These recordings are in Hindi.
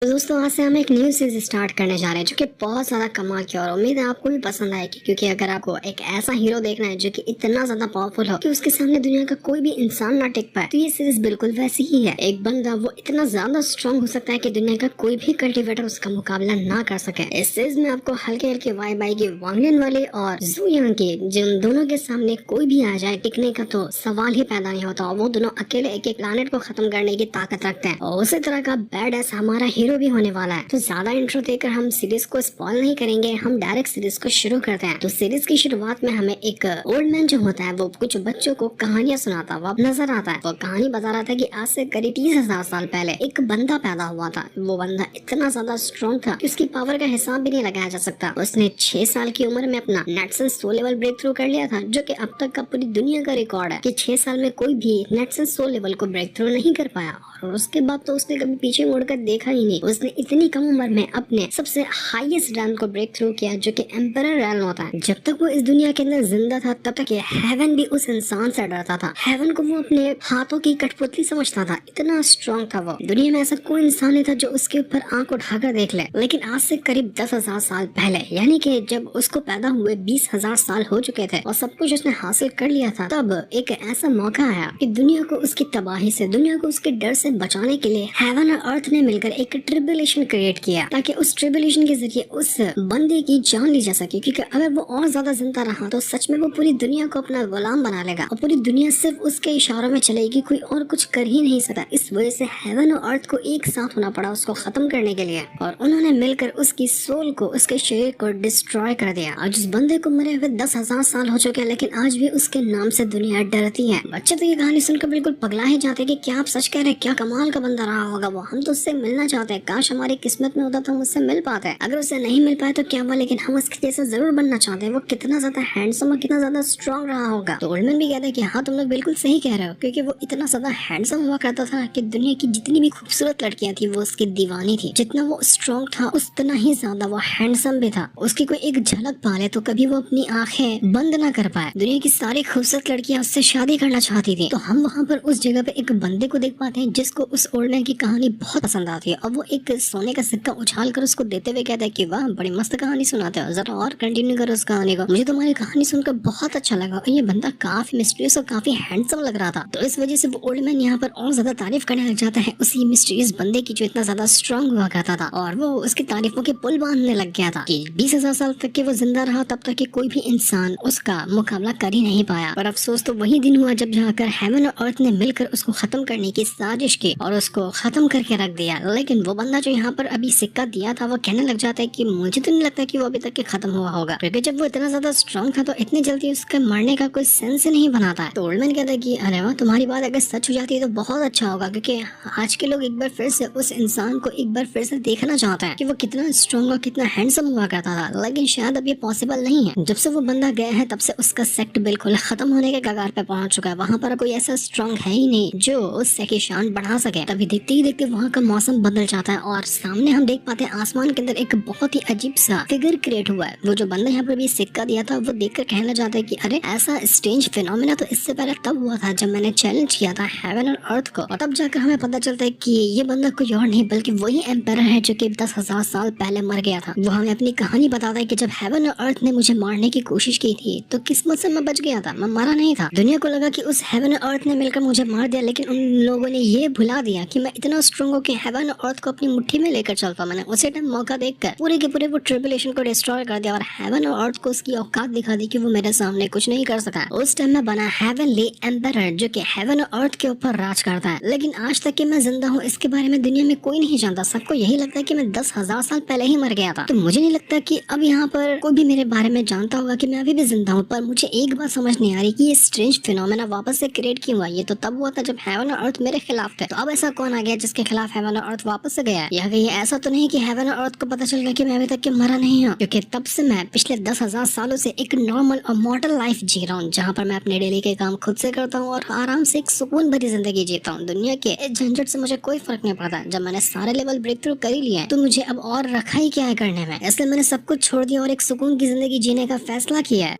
तो दोस्तों आज से हम एक न्यू सीरीज स्टार्ट करने जा रहे हैं जो कि बहुत ज्यादा कमाल की और उम्मीद है आपको भी पसंद आएगी। क्योंकि अगर आपको एक ऐसा हीरो देखना है जो कि इतना ज्यादा पावरफुल हो कि उसके सामने दुनिया का कोई भी इंसान ना टिक पाए, तो ये सीरीज बिल्कुल वैसी ही है। एक बंदा वो इतना ज्यादा स्ट्रॉन्ग हो सकता है कि दुनिया का कोई भी कल्टिवेटर उसका मुकाबला ना कर सके। इस सीरीज में आपको हल्के हल्के वाइब आएगी वांग लिन वाले और जू यांग के, जिन दोनों के सामने कोई भी आ जाए टिकने का तो सवाल ही पैदा नहीं होता। और वो दोनों अकेले एक एक प्लानेट को खत्म करने की ताकत रखते हैं और उसी तरह का बैड एस हमारा हीरो भी होने वाला है। तो ज्यादा इंट्रो देकर हम सीरीज को स्पॉइल नहीं करेंगे, हम डायरेक्ट सीरीज को शुरू करते हैं। तो सीरीज की शुरुआत में हमें एक ओल्ड मैन जो होता है वो कुछ बच्चों को कहानियां सुनाता हुआ नजर आता है। वो कहानी बता रहा था कि आज से करीब 30,000 साल पहले एक बंदा पैदा हुआ था। वो बंदा इतना ज्यादा स्ट्रॉन्ग था कि उसकी पावर का हिसाब भी नहीं लगाया जा सकता। उसने 6 साल की उम्र में अपना नेटसन 100 लेवल ब्रेक थ्रू कर लिया था, जो कि अब तक का पूरी दुनिया का रिकॉर्ड है कि 6 साल में कोई भी नेटसन 100 लेवल को ब्रेक थ्रू नहीं कर पाया। और उसके बाद तो उसने कभी पीछे मुड़कर देखा ही नहीं। उसने इतनी कम उम्र में अपने सबसे हाईएस्ट रैंक को ब्रेक थ्रू किया, जो कि एम्परर रैंक होता है। जब तक वो इस दुनिया के अंदर जिंदा था तब तक ये हेवन भी उस इंसान से डरता था। हेवन को वो अपने हाथों की कठपुतली समझता था, इतना स्ट्रॉन्ग था वो। दुनिया में ऐसा कोई इंसान नहीं था जो उसके ऊपर आंख उठाकर देख ले। लेकिन आज से करीब 10,000 साल पहले, यानी कि जब उसको पैदा हुए 20,000 साल हो चुके थे और सब कुछ उसने हासिल कर लिया था, तब एक ऐसा मौका आया कि दुनिया को उसकी तबाही से, दुनिया को उसके डर से बचाने के लिए हेवन और अर्थ ने मिलकर एक ट्रिबुलेशन क्रिएट किया, ताकि उस ट्रिबुलेशन के जरिए उस बंदे की जान ली जा सके। क्योंकि अगर वो और ज्यादा जिंदा रहा तो सच में वो पूरी दुनिया को अपना गुलाम बना लेगा और पूरी दुनिया सिर्फ उसके इशारों में चलेगी, कोई और कुछ कर ही नहीं सकता। इस वजह से हेवन और अर्थ को एक साथ होना पड़ा उसको खत्म करने के लिए, और उन्होंने मिलकर उसकी सोल को, उसके शरीर को डिस्ट्रॉय कर दिया। और जिस बंदे को मरे हुए 10,000 साल हो चुके हैं, लेकिन आज भी उसके नाम से दुनिया डरती है। बच्चे तो ये कहानी सुनकर बिल्कुल पगला ही जाते कि क्या आप सच कह रहे हैं, क्या कमाल का बंदा रहा होगा वो। हम तो उससे मिलना चाहते हैं, काश हमारी किस्मत में होता तो हम उससे मिल पाते। अगर उससे नहीं मिल पाए तो क्या हुआ, लेकिन हम उसके जैसा जरूर बनना चाहते हैं। वो कितना ज्यादा हैंडसम और कितना ज्यादा स्ट्रॉन्ग रहा होगा। तो ओल्डमैन भी कहता है कि हाँ, तुम लोग बिल्कुल सही कह रहे हो, क्योंकि वो इतना ज्यादा हैंडसम हुआ करता था कि दुनिया की जितनी भी खूबसूरत लड़कियां थी वो उसकी दीवानी थी। जितना वो स्ट्रॉन्ग था उतना ही ज्यादा वो हैंडसम भी था। उसकी कोई एक झलक पाले तो कभी वो अपनी आंखें बंद ना कर पाए। दुनिया की सारी खूबसूरत लड़कियां उससे शादी करना चाहती थी। तो हम वहाँ पर उस जगह पे एक बंदे को देख पाते हैं जिसको उस ओल्डमैन की कहानी बहुत पसंद आती है। और वो एक सोने का सिक्का उछाल कर उसको देते हुए कहता है कि वाह, बड़ी मस्त कहानी सुनाते हो, जरा और कंटिन्यू करो उस कहानी को, मुझे तुम्हारी कहानी सुनकर बहुत अच्छा लगा। और ये बंदा काफी मिस्टीरियस और काफी हैंडसम लग रहा था। तो इस वजह से वो ओल्ड मैन यहाँ पर और ज्यादा तारीफ करने लग जाता है उसी मिस्टीरियस बंदे की जो इतना ज्यादा स्ट्रॉन्ग हुआ करता था। और वो उसकी तारीफों के पुल बांधने लग गया था कि 20,000 साल तक के वो जिंदा रहा, तब तक कि कोई भी इंसान उसका मुकाबला कर ही नहीं पाया। पर अफसोस तो वही दिन हुआ जब जाकर हेवन और अर्थ ने मिलकर उसको खत्म करने की साजिश की और उसको खत्म करके रख दिया। लेकिन वो बंदा जो यहाँ पर अभी सिक्का दिया था वो कहने लग जाता है कि मुझे तो नहीं लगता कि वो अभी तक के खत्म हुआ होगा, क्योंकि जब वो इतना ज्यादा स्ट्रॉन्ग था तो इतनी जल्दी उसके मरने का कोई सेंस ही नहीं बनाता है। तो ओल्डमैन कहता है कि अरे वाह, तुम्हारी बात अगर सच हो जाती है तो बहुत अच्छा होगा, क्योंकि आज के लोग एक बार फिर से उस इंसान को एक बार फिर से देखना चाहते हैं कि वो कितना स्ट्रॉन्ग और कितना हैंडसम हुआ करता था। लेकिन शायद अब ये पॉसिबल नहीं है। जब से वो बंदा गया है तब से उसका सेक्ट बिल्कुल खत्म होने के कगार पे पहुंच चुका है। वहाँ पर कोई ऐसा स्ट्रॉन्ग है ही नहीं जो उससे की शान बढ़ा सके। तभी देखते ही देखते वहाँ का मौसम बदल जाता है और सामने हम देख पाते हैं आसमान के अंदर एक बहुत ही अजीब सा फिगर क्रिएट हुआ है। वो जो बंदा यहाँ पर भी सिक्का दिया था वो देखकर कहना चाहता है कि अरे, ऐसा स्ट्रेंज फिनोमेना तो इससे पहले तब हुआ था जब मैंने चैलेंज किया था हेवन और अर्थ को। और तब जाकर हमें पता चलता है कि ये बंदा कोई और नहीं बल्कि वही एम्पायर है जो कि 10,000 साल पहले मर गया था। वो हमें अपनी कहानी बताता है कि जब हेवन और अर्थ ने मुझे मारने की कोशिश की थी तो किस्मत से मैं बच गया था, मैं मरा नहीं था। दुनिया को लगा कि उस हेवन और अर्थ ने मिलकर मुझे मार दिया, लेकिन उन लोगों ने ये भुला दिया कि मैं इतना स्ट्रॉन्ग हूँ कि हेवन और अर्थ को अपनी मुट्ठी में लेकर चलता। मैंने उसी टाइम मौका देखकर पूरे के पूरे वो ट्रिबुलेशन को डिस्ट्रॉय कर दिया और हेवन और अर्थ को उसकी औकात दिखा दी कि वो मेरे सामने कुछ नहीं कर सका। उस टाइम में बना हेवनली एम्परर जो कि हेवन और अर्थ के ऊपर राज करता है। लेकिन आज तक कि मैं जिंदा हूँ इसके बारे में दुनिया में कोई नहीं जानता। सबको यही लगता है कि मैं 10,000 साल पहले ही मर गया था। तो मुझे नहीं लगता कि अब यहाँ पर कोई भी मेरे बारे में जानता होगा कि मैं अभी भी जिंदा हूँ। पर मुझे एक बात समझ नहीं आ रही कि ये स्ट्रेंज फिनोमेना वापस से क्रिएट क्यों हुआ। ये तो तब हुआ था जब हेवन और अर्थ मेरे खिलाफ थे। तो अब ऐसा कौन आ गया जिसके खिलाफ हेवन और अर्थ वापस से गया है? या कहीं ऐसा तो नहीं कि हेवन और अर्थ को पता चल गया कि मैं अभी तक के मरा नहीं हूँ? क्योंकि तब से मैं पिछले 10,000 सालों से एक नॉर्मल और मॉडल लाइफ जी रहा हूँ, जहाँ पर मैं अपने डेली के काम खुद से करता हूँ और आराम से एक सुकून भरी जिंदगी जीता हूँ। दुनिया के इस झंझट से मुझे कोई फर्क नहीं पड़ता। जब मैंने सारे लेवल ब्रेक थ्रू कर ही लिया है तो मुझे अब और रखा ही क्या है करने में। इसलिए मैंने सब कुछ छोड़ दिया और एक सुकून की जिंदगी जीने का फैसला किया है।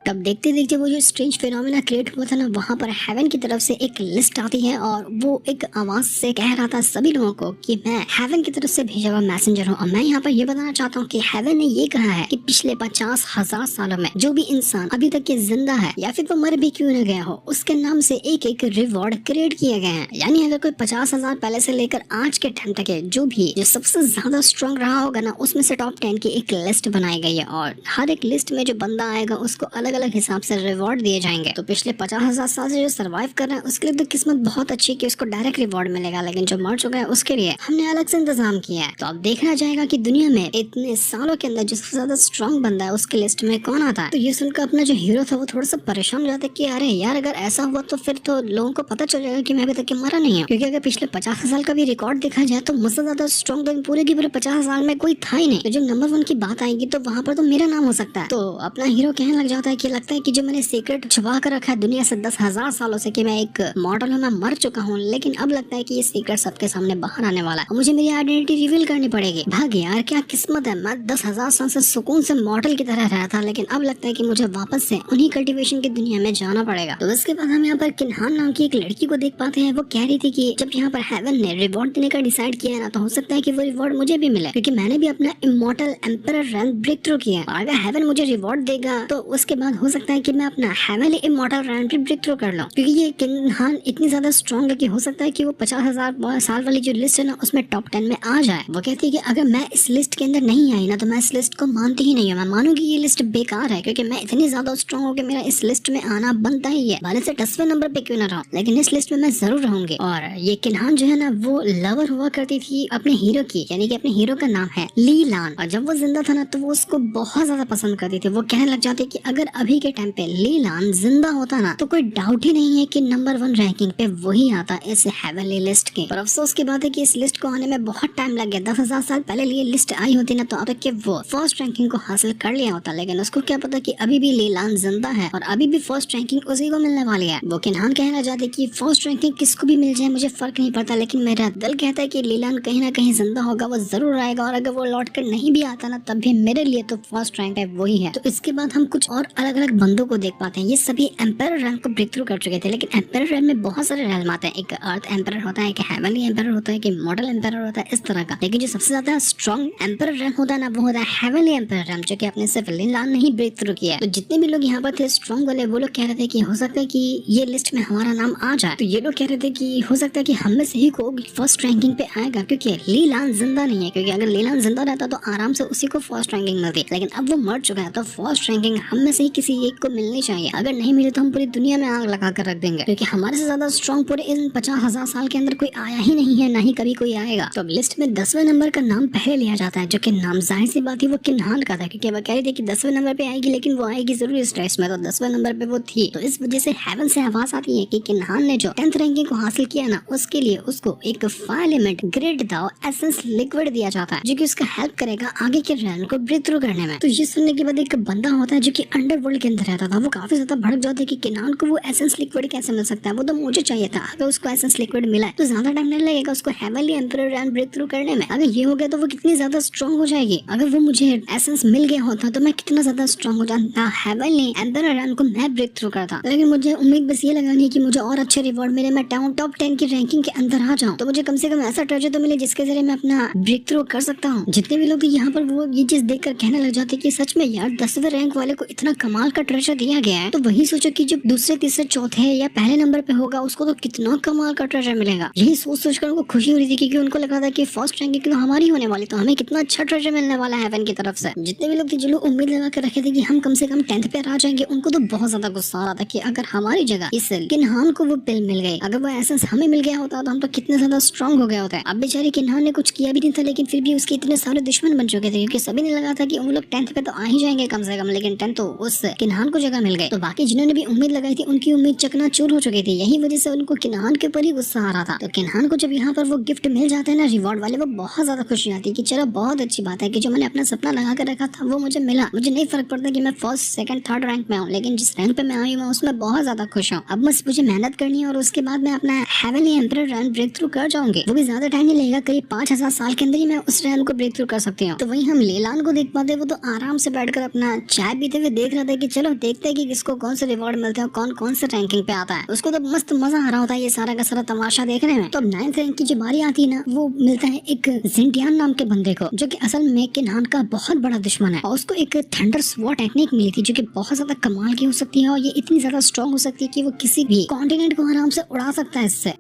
तब देखते देखते वो जो स्ट्रेंज फिनोमेना क्रिएट हुआ था ना, वहाँ पर हेवन की तरफ से एक लिस्ट आती है और वो एक आवाज से कह रहा था सभी लोगों को कि मैं हेवन की तरफ से भेजा हुआ मैसेंजर हूँ। और मैं यहाँ पर ये बताना चाहता हूँ कि हेवन ने ये कहा है कि पिछले 50,000 सालों में जो भी इंसान अभी तक ये जिंदा है या फिर वो मर भी क्यों न गया हो, उसके नाम से एक एक रिवॉर्ड क्रिएट किए गए हैं। यानी अगर कोई 50,000 पहले से लेकर आज के टाइम तक है, जो सबसे ज्यादा स्ट्रॉन्ग रहा होगा ना, उसमें से टॉप 10 की एक लिस्ट बनाई गई है और हर एक लिस्ट में जो बंदा आएगा उसको अलग अलग हिसाब से रिवॉर्ड दिए जाएंगे। तो पिछले 50,000 साल से जो सर्वाइव कर रहे हैं उसके लिए तो किस्मत बहुत अच्छी है कि उसको डायरेक्ट रिवॉर्ड मिलेगा, लेकिन जो मर चुका है उसके लिए हमने अलग से इंतजाम किया है। तो अब देखना जाएगा कि दुनिया में इतने सालों के अंदर जो सबसे ज्यादा स्ट्रॉन्ग बंदा है उसके लिस्ट में कौन आता है। तो ये सुनकर अपना जो हीरो था वो थोड़ा सा परेशान हो जाता है कि अरे यार, अगर ऐसा हुआ तो फिर तो लोगों को पता चल जाएगा कि मैं अभी तक मरा नहीं हूँ, क्योंकि अगर पिछले 50 साल का भी रिकॉर्ड देखा जाए तो मुझसे ज्यादा स्ट्रॉन्ग तो पूरे की पूरे 50 साल में कोई था ही नहीं। तो जब नंबर 1 की बात आएगी तो वहाँ पर तो मेरा नाम हो सकता है। तो अपना हीरो कहने लग जाता है कि लगता है कि जो मैंने सीक्रेट छुपा कर रखा है दुनिया से 10,000 सालों से कि मैं एक मॉडल हूँ, मैं मर चुका हूँ, लेकिन अब लगता है कि ये सीक्रेट सबके सामने बाहर आने वाला है और मुझे मेरी आइडेंटिटी रिवील करनी पड़ेगी। भाग यार, क्या किस्मत है, मैं 10,000 साल से सुकून से मॉडल की तरह रहा था, लेकिन अब लगता है कि मुझे वापस से उन्हीं कल्टीवेशन की दुनिया में जाना पड़ेगा। तो इसके बाद हम यहाँ पर किन्हान नाम की एक लड़की को देख पाते हैं। वो कह रही थी कि जब यहाँ पर हेवन ने रिवॉर्ड देने का डिसाइड किया है ना, तो हो सकता है कि वो रिवॉर्ड मुझे भी मिले, क्योंकि मैंने भी अपना immortal emperor rank break through किया है। अगर हेवन मुझे रिवॉर्ड देगा तो उसके बाद हो सकता है कि मैं अपना हेवनली इमॉर्टल रैंक भी ब्रेक थ्रू कर लूं, क्योंकि ये किन्हान इतनी ज्यादा स्ट्रॉन्ग है कि हो सकता है कि वो 50,000 साल वाली जो लिस्ट है ना उसमें टॉप 10 में आ जाए। वो कहती है कि अगर मैं इस लिस्ट के अंदर नहीं आई ना तो मैं इस लिस्ट को मानती ही नहीं हूँ, मैं मानूंगी ये लिस्ट बेकार है, क्योंकि मैं इतनी ज्यादा स्ट्रॉन्ग हूँ कि मेरा इस लिस्ट में आना बनता ही है, भले से 10वें नंबर पे क्यों ना रहा, लेकिन इस लिस्ट में मैं जरूर रहूंगी। और ये किन्हान जो है ना वो लवर हुआ करती थी अपने हीरो की, यानी कि अपने हीरो का नाम है ली लान। और जब वो जिंदा था ना तो वो उसको बहुत ज्यादा पसंद करती थी। वो कहने लग जाती कि अगर अभी के टाइम पे ली लान जिंदा होता ना तो कोई डाउट ही नहीं है कि नंबर 1 रैंकिंग पे वही आता इस हेवनली लिस्ट के। पर अफसोस की बात है कि इस लिस्ट को आने में बहुत टाइम लग गया। 10,000 साल पहले ये लिस्ट आई होती ना तो अब तक के वो फर्स्ट रैंकिंग को हासिल कर लिया होता, लेकिन उसको क्या पता कि अभी भी ली लान जिंदा है और अभी भी फर्स्ट रैंकिंग उसी को मिलने वाली है। वो किन्हान कहना चाहते कि फर्स्ट रैंकिंग किसको भी मिल जाए मुझे फर्क नहीं पड़ता, लेकिन मेरा दिल कहता है कि ली लान कहीं ना कहीं जिंदा होगा, वो जरूर आएगा, और अगर वो लौट कर नहीं भी आता ना तब भी मेरे लिए तो फर्स्ट रैंक है वही है। तो इसके बाद हम कुछ और अलग अलग बंदों को देख पाते हैं। ये सभी एम्पायर रैंक को ब्रेक थ्रू कर चुके थे, लेकिन एम्पायर रैंक में बहुत सारे रैंक आते हैं। एक अर्थ एम्पायर होता है, एक हेवनली एम्पायर होता है, एक मॉडल एम्पायर होता है, इस तरह का। लेकिन जो सबसे ज्यादा स्ट्रॉन्ग एम्पायर रैंक होता है ना वो होता है हेवनली एम्पायर रैंक, जो कि अपने सिर्फ ली लान नहीं ब्रेक थ्रू किया। तो जितने भी लोग यहाँ पर थे स्ट्रॉन्ग वाले, वो लोग कह रहे थे कि हो सकता है कि ये लिस्ट में हमारा नाम आ जाए। तो ये लोग कह रहे थे कि हो सकता है कि हम में से ही को फर्स्ट रैंकिंग पे आएगा, क्योंकि ली लान जिंदा नहीं है, क्योंकि अगर ली लान जिंदा रहता तो आराम से उसी को फर्स्ट रैंकिंग मिलती, लेकिन अब वो मर चुका है तो फर्स्ट रैंकिंग हम में से ही किसी एक को मिलनी चाहिए। अगर नहीं मिले तो हम पूरी दुनिया में आग लगा कर रख देंगे, क्योंकि हमारे से ज्यादा स्ट्रॉन्ग पूरे इन 50,000 साल के अंदर कोई आया ही नहीं है, ना ही कभी कोई आएगा। तो अब लिस्ट में 10वें नंबर का नाम पहले लिया जाता है, जो कि नाम जाहिर सी बात है वो किन्हान का था, क्योंकि वो कह रही थी कि 10वें नंबर पे आएगी, लेकिन वो आएगी जरूर इस टेस्ट में। तो 10वें नंबर पे वो थी, तो इस वजह से हेवन से आवाज आती है कि किन्हान ने जो 10th रैंकिंग को हासिल किया ना उसके लिए उसको एक 5 एलिमेंट ग्रेड दाव एसेंस लिक्विड दिया जाता है, जो कि उसका हेल्प करेगा आगे के रैंक को ब्रेक थ्रू करने में। तो ये सुनने के बाद एक बंदा होता है जो कि अंडरवर्ल्ड के अंदर रहता था, वो काफी ज्यादा भड़क जाता है कि किन्हान को वो एसेंस लिक्विड कैसे मिल सकता है, वो तो मुझे चाहिए था। अगर उसको एसेंस लिक्विड मिला है तो ज्यादा टाइम नहीं लगेगा उसको heavenly emperor rank break through करने में। अगर ये हो गया तो वो कितनी ज्यादा स्ट्रॉन्ग हो जाएगी। अगर वो मुझे एसेंस मिल गया होता तो मैं कितना ज्यादा स्ट्रॉन्ग हो जाता, हेवनली एम्परर रैंक को मैं ब्रेक थ्रू करता। लेकिन मुझे उम्मीद बस ये लगानी कि मुझे और अच्छे रिवॉर्ड मिले, मैं टॉप 10 की रैंकिंग के अंदर आ जाऊं, तो मुझे कम से कम ऐसा ट्रेजर तो मिले जिसके जरिए मैं अपना ब्रेक थ्रू कर सकता हूँ। जितने भी लोग यहाँ पर वो ये चीज देखकर कहने लग जाते कि सच में यार 10वें रैंक वाले को इतना कमाल का ट्रेजर दिया गया है, तो वही सोचो कि जो दूसरे तीसरे चौथे या पहले नंबर पे होगा उसको तो कितना कमाल का ट्रेजर मिलेगा। यही सोच सोचकर उनको खुशी हो रही थी, क्योंकि उनको लगा था कि फर्स्ट रैंकिंग तो हमारी होने वाली, तो हमें कितना अच्छा ट्रेजर मिलने वाला है हेवन की तरफ से। जितने भी लोग थे जो लोग उम्मीद लगा कर रखे थे कि हम कम से कम 10th पे आ जाएंगे, उनको तो बहुत ज्यादा गुस्सा आ रहा था कि अगर हमारी जगह इस किन्हान को वो पिल मिल गई, अगर वो एसेंस हमें मिल गया होता तो हम तो कितने ज्यादा स्ट्रॉन्ग हो गया होता है। अब बेचारे किन्हान ने कुछ किया भी नहीं था, लेकिन फिर भी उसके इतने सारे दुश्मन बन चुके थे, क्योंकि सभी ने लगा था कि उन लोग 10th पे तो आ ही जाएंगे कम से कम, लेकिन 10th तो उस किन्हान को जगह मिल गई। तो बाकी जिन्होंने भी उम्मीद लगाई थी उनकी उम्मीद चकनाचूर हो चुकी थी। यही वजह से उनको किन्हान के ऊपर ही गुस्सा आ रहा था। तो किन्हान को जब यहाँ पर वो गिफ्ट मिल जाते हैं ना रिवॉर्ड वाले, वो बहुत ज्यादा खुशी आती है कि चलो बहुत अच्छी बात है कि जो मैंने अपना सपना लगा कर रखा था वो मुझे मिला। मुझे नहीं फर्क पड़ता कि मैं फर्स्ट सेकंड थर्ड रैंक में हूँ, लेकिन जिस रैंक पे मैं आई हूँ उसमें बहुत ज्यादा खुश हूँ। अब बस मुझे मेहनत करनी है और उसके बाद मैं अपना heavenly emperor rank break through कर जाऊंगी। वो भी ज्यादा टाइम नहीं लगेगा, करीब 5,000 साल के अंदर ही मैं उस रैंक को ब्रेक थ्रू कर सकती हूँ। तो वही हम लेलान को देख पाते, वो तो आराम से बैठकर अपना चाय पीते हुए देख रहा था है कि चलो देखते हैं कि किसको कौन से रिवॉर्ड मिलते हैं, कौन कौन से रैंकिंग पे आता है। उसको तो मस्त मजा आ रहा होता है ये सारा का सारा तमाशा देखने में। तो 9th रैंक की जो बारी आती है ना, वो मिलता है एक जिंटियान नाम के बंदे को, जो कि असल में किन्हान का बहुत बड़ा दुश्मन है। और उसको एक थंडर स्वॉर्ड टेक्निक मिली थी जो कि बहुत ज्यादा कमाल की हो सकती है, और ये इतनी ज्यादा स्ट्रॉन्ग हो सकती है कि वो किसी भी कॉन्टिनेंट को आराम से उड़ा सकता है इससे।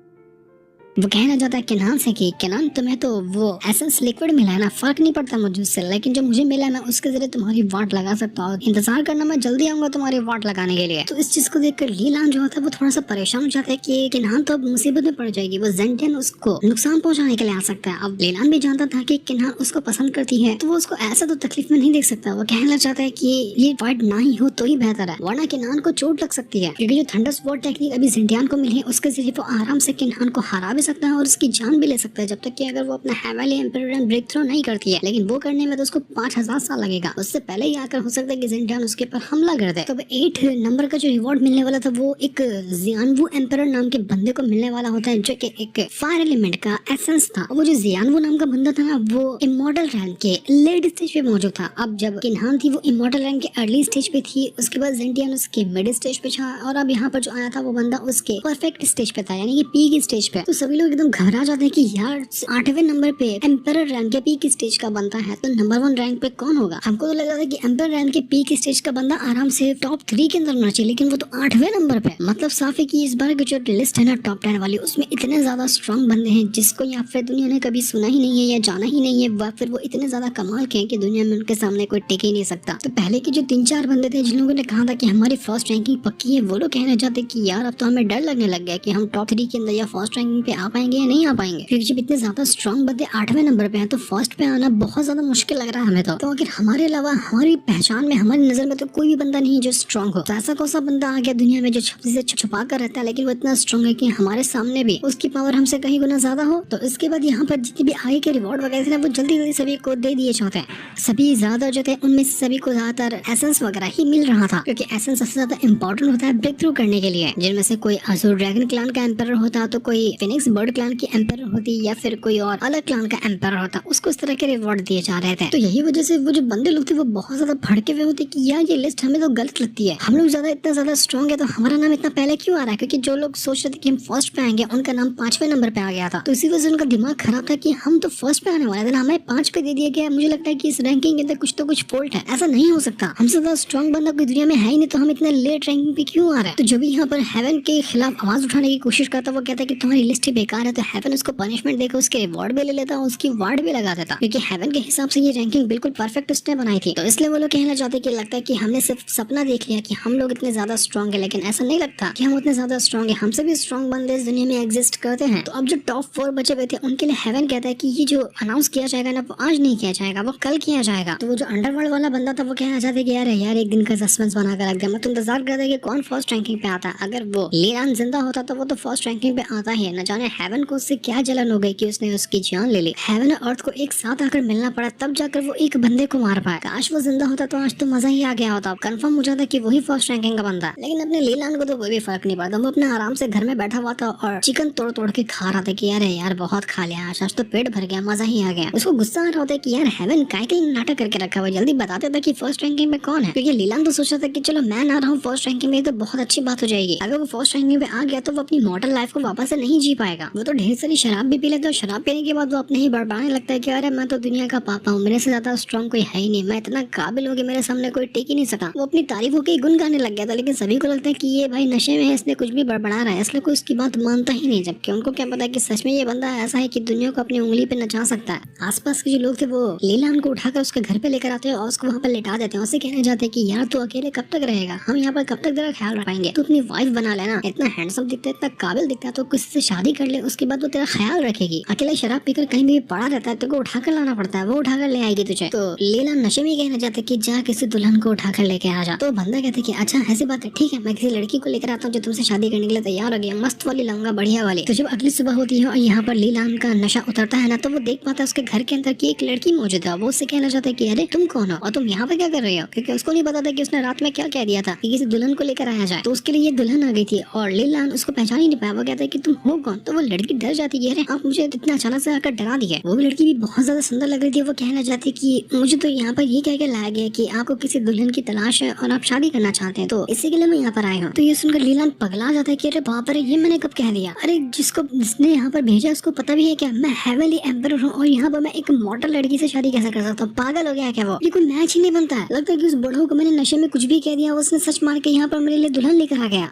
वो कहना चाहता है किनान से कि किनान तुम्हें तो वो एसेंस लिक्विड मिला है ना, फर्क नहीं पड़ता मुझे उससे, लेकिन जो मुझे मिला है मैं उसके जरिए तुम्हारी वाट लगा सकता हूँ। इंतजार करना, मैं जल्दी आऊंगा तुम्हारी वाट लगाने के लिए। तो इस चीज को देखकर लीलान जो होता है वो थोड़ा सा परेशान हो जाता है कि किनान तो अब मुसीबत में पड़ जाएगी, वो जेंटियन उसको नुकसान पहुंचाने के लिए आ सकता है। अब लीलान भी जानता था कि किनान उसको पसंद करती है, तो वो उसको ऐसा तो तकलीफ में नहीं देख सकता। वो कहना चाहता है कि ये फाइट ना ही हो तो ही बेहतर है, वरना किनान को चोट लग सकती है। क्योंकि जो थंडर स्वॉर्ड टेक्निक अभी जेंटियान को मिली है उसके जरिए वो आराम से किनान को हरा भी सकता है और उसकी जान भी ले सकता है, जब तक कि अगर वो अपना हेवनली एम्पायर ब्रेक थ्रू नहीं करती है। लेकिन वो करने में तो उसको 5000 साल लगेगा, उससे पहले ही आकर हो सकता है कि जेंटियान उसके ऊपर हमला कर दे। तो 8 नंबर का जो रिवॉर्ड मिलने वाला था वो एक जियानवू एम्पायर नाम के बंदे को मिलने वाला होता है, जो कि एक फायर एलिमेंट का एसेंस था। वो जो जियानवू नाम का बंदा था ना, वो इमॉर्टल रैंक के लेट स्टेज पे मौजूद था। अब जब किन्हान थी वो इमॉर्टल रैंक के अर्ली स्टेज पे थी, उसके बाद जेंटियान उसके मिड स्टेज पे था, और अब यहाँ पर जो आया था वो बंदा उसके परफेक्ट स्टेज पे था, यानी कि पीक स्टेज पे। तो सभी लोग एकदम घबरा जाते हैं कि यार 8वें नंबर पे एम्पायर रैंक के पीक स्टेज का बनता है, तो नंबर 1 रैंक पे कौन होगा। हमको तो लग रहा था कि एम्पायर रैंक के पीक स्टेज का बंदा आराम से टॉप 3 के अंदर होना चाहिए, लेकिन वो तो 8वें नंबर पे। मतलब साफ है कि इस बार की जो लिस्ट है ना टॉप 10 वाली, उसमें इतने ज्यादा स्ट्रॉन्ग बंदे हैं जिसको या फिर दुनिया ने कभी सुना ही नहीं है या जाना ही नहीं है, व फिर वो इतने ज्यादा कमाल के हैं कि दुनिया में उनके सामने कोई टिक ही नहीं सकता। तो पहले के जो 3-4 बंदे थे जिन लोगों ने कहा था कि हमारी फर्स्ट रैंकिंग पक्की है, वो लोग कहना चाहते कि यार अब तो हमें डर लगने लग गया कि हम टॉप 3 के अंदर या फर्स्ट रैंकिंग पे आ पाएंगे या नहीं आ पाएंगे। क्योंकि जब इतने ज्यादा स्ट्रॉन्ग बंदे 8वें नंबर पे हैं तो फर्स्ट पे आना बहुत ज्यादा मुश्किल लग रहा है हमें। तो अगर हमारे अलावा हमारी पहचान में, हमारी नजर में तो कोई भी बंदा नहीं जो स्ट्रॉन्ग हो। तो ऐसा कौन सा बंदा आ गया दुनिया में जो से छुपा कर रहता है, लेकिन वो इतना स्ट्रॉन्ग है कि हमारे सामने भी उसकी पावर हमसे कहीं गुना ज्यादा हो। तो इसके बाद यहाँ पर जितने भी आगे के रिवॉर्ड वगैरह थे वो जल्दी जल्दी सभी को दे दिए जाते हैं। सभी ज्यादा जो थे उनमें सभी को ज्यादातर एसेंस वगैरह ही मिल रहा था, क्योंकि एसेंस सबसे ज्यादा इंपॉर्टेंट होता है ब्रेक थ्रू करने के लिए। जिनमें से कोई असुर ड्रैगन क्लान का एम्पायर होता, तो कोई फिनिक्स बर्ड क्लान की एम्पायर होती, या फिर कोई और अलग क्लान का एम्पायर होता, उसको इस तरह के रिवॉर्ड दिए जा रहे थे। तो यही वजह से वो जो बंदे लोग थे वो बहुत ज्यादा भड़के हुए होते कि यार ये लिस्ट हमें तो गलत लगती है, हम लोग ज्यादा इतना ज्यादा स्ट्रॉन्ग है तो हमारा नाम इतना पहले क्यों आ रहा है। क्योंकि जो लोग सोच रहे थे कि हम फर्स्ट पे आएंगे उनका नाम 5वें नंबर पे आ गया था, तो इसी वजह से उनका दिमाग खराब था कि हम तो फर्स्ट पे आने वाले थे, हमें 5 पे दे दिया गया। मुझे लगता है कि इस रैंकिंग के अंदर कुछ तो कुछ फॉल्ट है, ऐसा नहीं हो सकता, हमसे ज्यादा स्ट्रॉन्ग बंदा कोई दुनिया में है ही नहीं, तो हम इतने लेट रैंकिंग पे क्यों आ रहे हैं। तो जो भी यहाँ पर हेवन के खिलाफ आवाज उठाने की कोशिश करता वो कहता है कि तुम्हारी लिस्ट ही बेकार है, तो हेवन उसको पनिशमेंट देकर उसके रिवॉर्ड भी ले लेता और उसकी वार्ड भी लगा देता, क्योंकि हेवन के हिसाब से ये रैंकिंग बिल्कुल परफेक्ट उसने बनाई थी। तो इसलिए वो लोग कहना चाहते कि लगता है कि हमने सिर्फ सपना देख लिया कि हम लोग इतने ज्यादा स्ट्रॉन्ग है, लेकिन ऐसा नहीं लगता कि हम उतने ज्यादा स्ट्रॉन्ग है, हमसे भी स्ट्रॉन्ग बंदे इस दुनिया में एग्जिस्ट करते हैं। तो अब जो टॉप 4 बचे हुए थे उनके लिए हेवन कहता है कि ये जो अनाउंस किया जाएगा ना वो आज नहीं किया जाएगा, वो कल किया जाएगा। तो वो जो अंडरवर्ल्ड वाला बंदा था वो कहना चाहते कि यार एक दिन का सस्पेंस बना कर रख दिया, मैं तो इंतजार कर रहा था कि कौन फर्स्ट रैंकिंग पे आता है। अगर वो लीलान जिंदा होता तो वो तो फर्स्ट रैंकिंग पे आता ही है। न जाने हेवन को उससे क्या जलन हो गई कि उसने उसकी जान ले ली। हेवन और अर्थ को एक साथ आकर मिलना पड़ा, तब जाकर वो एक बंदे को मार पाया। काश वो जिंदा होता तो आज तो मजा ही आ गया होता, कंफर्म हो जाता कि वही फर्स्ट रैंकिंग का बंदा है। लेकिन अपने लीलान को तो कोई भी फर्क नहीं पड़ता, वो अपने आराम से घर में बैठा हुआ था और चिकन तोड़ तोड़ के खा रहा था कि यार बहुत खा लिया आज तो पेट भर गया, मजा ही आ गया। उसको गुस्सा आ रहा होता है कि यार हेवन काय के नाटक करके रखा हुआ, जल्दी बताते था कि फर्स्ट रैंकिंग में कौन है। क्योंकि लीलान तो सोच रहा था कि चलो मैं ना रहा हूँ फर्स्ट रैंकिंग में तो बहुत अच्छी बात हो जाएगी। अगर वो फर्स्ट रैंकिंग में आ गया तो वो अपनी मॉडल लाइफ को वापस से नहीं जी पाएगा। वो तो ढेर सारी शराब भी पी लेता है, शराब पीने के बाद वो अपने ही बड़बड़ाने लगता है कि अरे मैं तो दुनिया का पापा हूँ, मेरे से ज्यादा स्ट्रॉन्ग कोई है ही नहीं, मैं इतना काबिल हूँ कि मेरे सामने कोई टिक ही नहीं सका। वो अपनी तारीफों के गुन गाने लग गया था, लेकिन सभी को लगता है कि ये भाई नशे में है, इसने कुछ भी बड़बड़ा रहा है, इसलिए कोई उसकी बात मानता ही नहीं। जबकि उनको क्या पता कि सच में ये बंदा ऐसा है कि दुनिया को अपनी उंगली पे नचा सकता है। आसपास के जो लोग थे वो लीलान को उठाकर उसके घर पे लेकर आते हैं और उसको वहाँ पर लेटा देते हैं। उससे कहने जाते हैं कि यार तू अकेले कब तक रहेगा, हम यहाँ पर कब तक तेरा ख्याल रख पाएंगे, तू अपनी वाइफ बना लेना, इतना हैंडसम दिखता है, इतना काबिल दिखता है, तो किसी से शादी कर ले, उसके बाद वो तेरा ख्याल रखेगी। अकेला शराब पीकर कहीं भी पड़ा रहता है तो उठाकर लाना पड़ता है, वो उठाकर ले आएगी तुझे। तो लीलान नशे में कहना चाहते कि जा किसी दुल्हन को उठाकर लेके आ जा। तो बंदा कहते कि अच्छा ऐसी बात है, ठीक है मैं किसी लड़की को लेकर आता हूँ जो तुमसे शादी करने के लिए तैयार हो गया, मस्त वाली लाऊंगा, बढ़िया वाली। तो जब अगली सुबह होती है और यहाँ पर लीलान का नशा उतरता है ना, तो वो देख पाता है उसके घर के अंदर की एक लड़की मौजूद है। वो उससे कहना चाहता है कि अरे तुम कौन हो और तुम यहाँ पे क्या कर रही हो, क्योंकि उसको नहीं पता था कि उसने रात में क्या कह दिया था कि किसी दुल्हन को लेकर आया जाए। तो उसके लिए ये दुल्हन आ गई थी और लीलान उसको पहचान ही नहीं पाया। वो कहता है कि तुम हो कौन। तो वो लड़की डर जाती है, अरे आप मुझे इतना अचानक से आकर डरा दिया। वो लड़की भी बहुत ज्यादा सुंदर लग रही थी। वो कहना चाहती कि मुझे तो यहाँ पर ये कह के लाया गया कि आपको किसी दुल्हन की तलाश है और आप शादी करना चाहते हैं, तो इसी के लिए मैं यहाँ पर आया हूँ। तो ये सुनकर लीलान पगला जाता है कि अरे बाप रे, ये मैंने कब कह दिया? अरे जिसने यहाँ पर भेजा उसको पता भी है क्या मैं हेवनली एम्परर हूँ और यहाँ पर मैं एक मॉडल लड़की से शादी कैसे कर सकता हूँ? पागल हो गया क्या वो? ये कोई मैच ही नहीं बनता है। लगता है कि उस बुढ़ऊ को मैंने नशे में कुछ भी कह दिया, उसने सच मार के यहाँ पर मेरे लिए दुल्हन लेकर आ गया।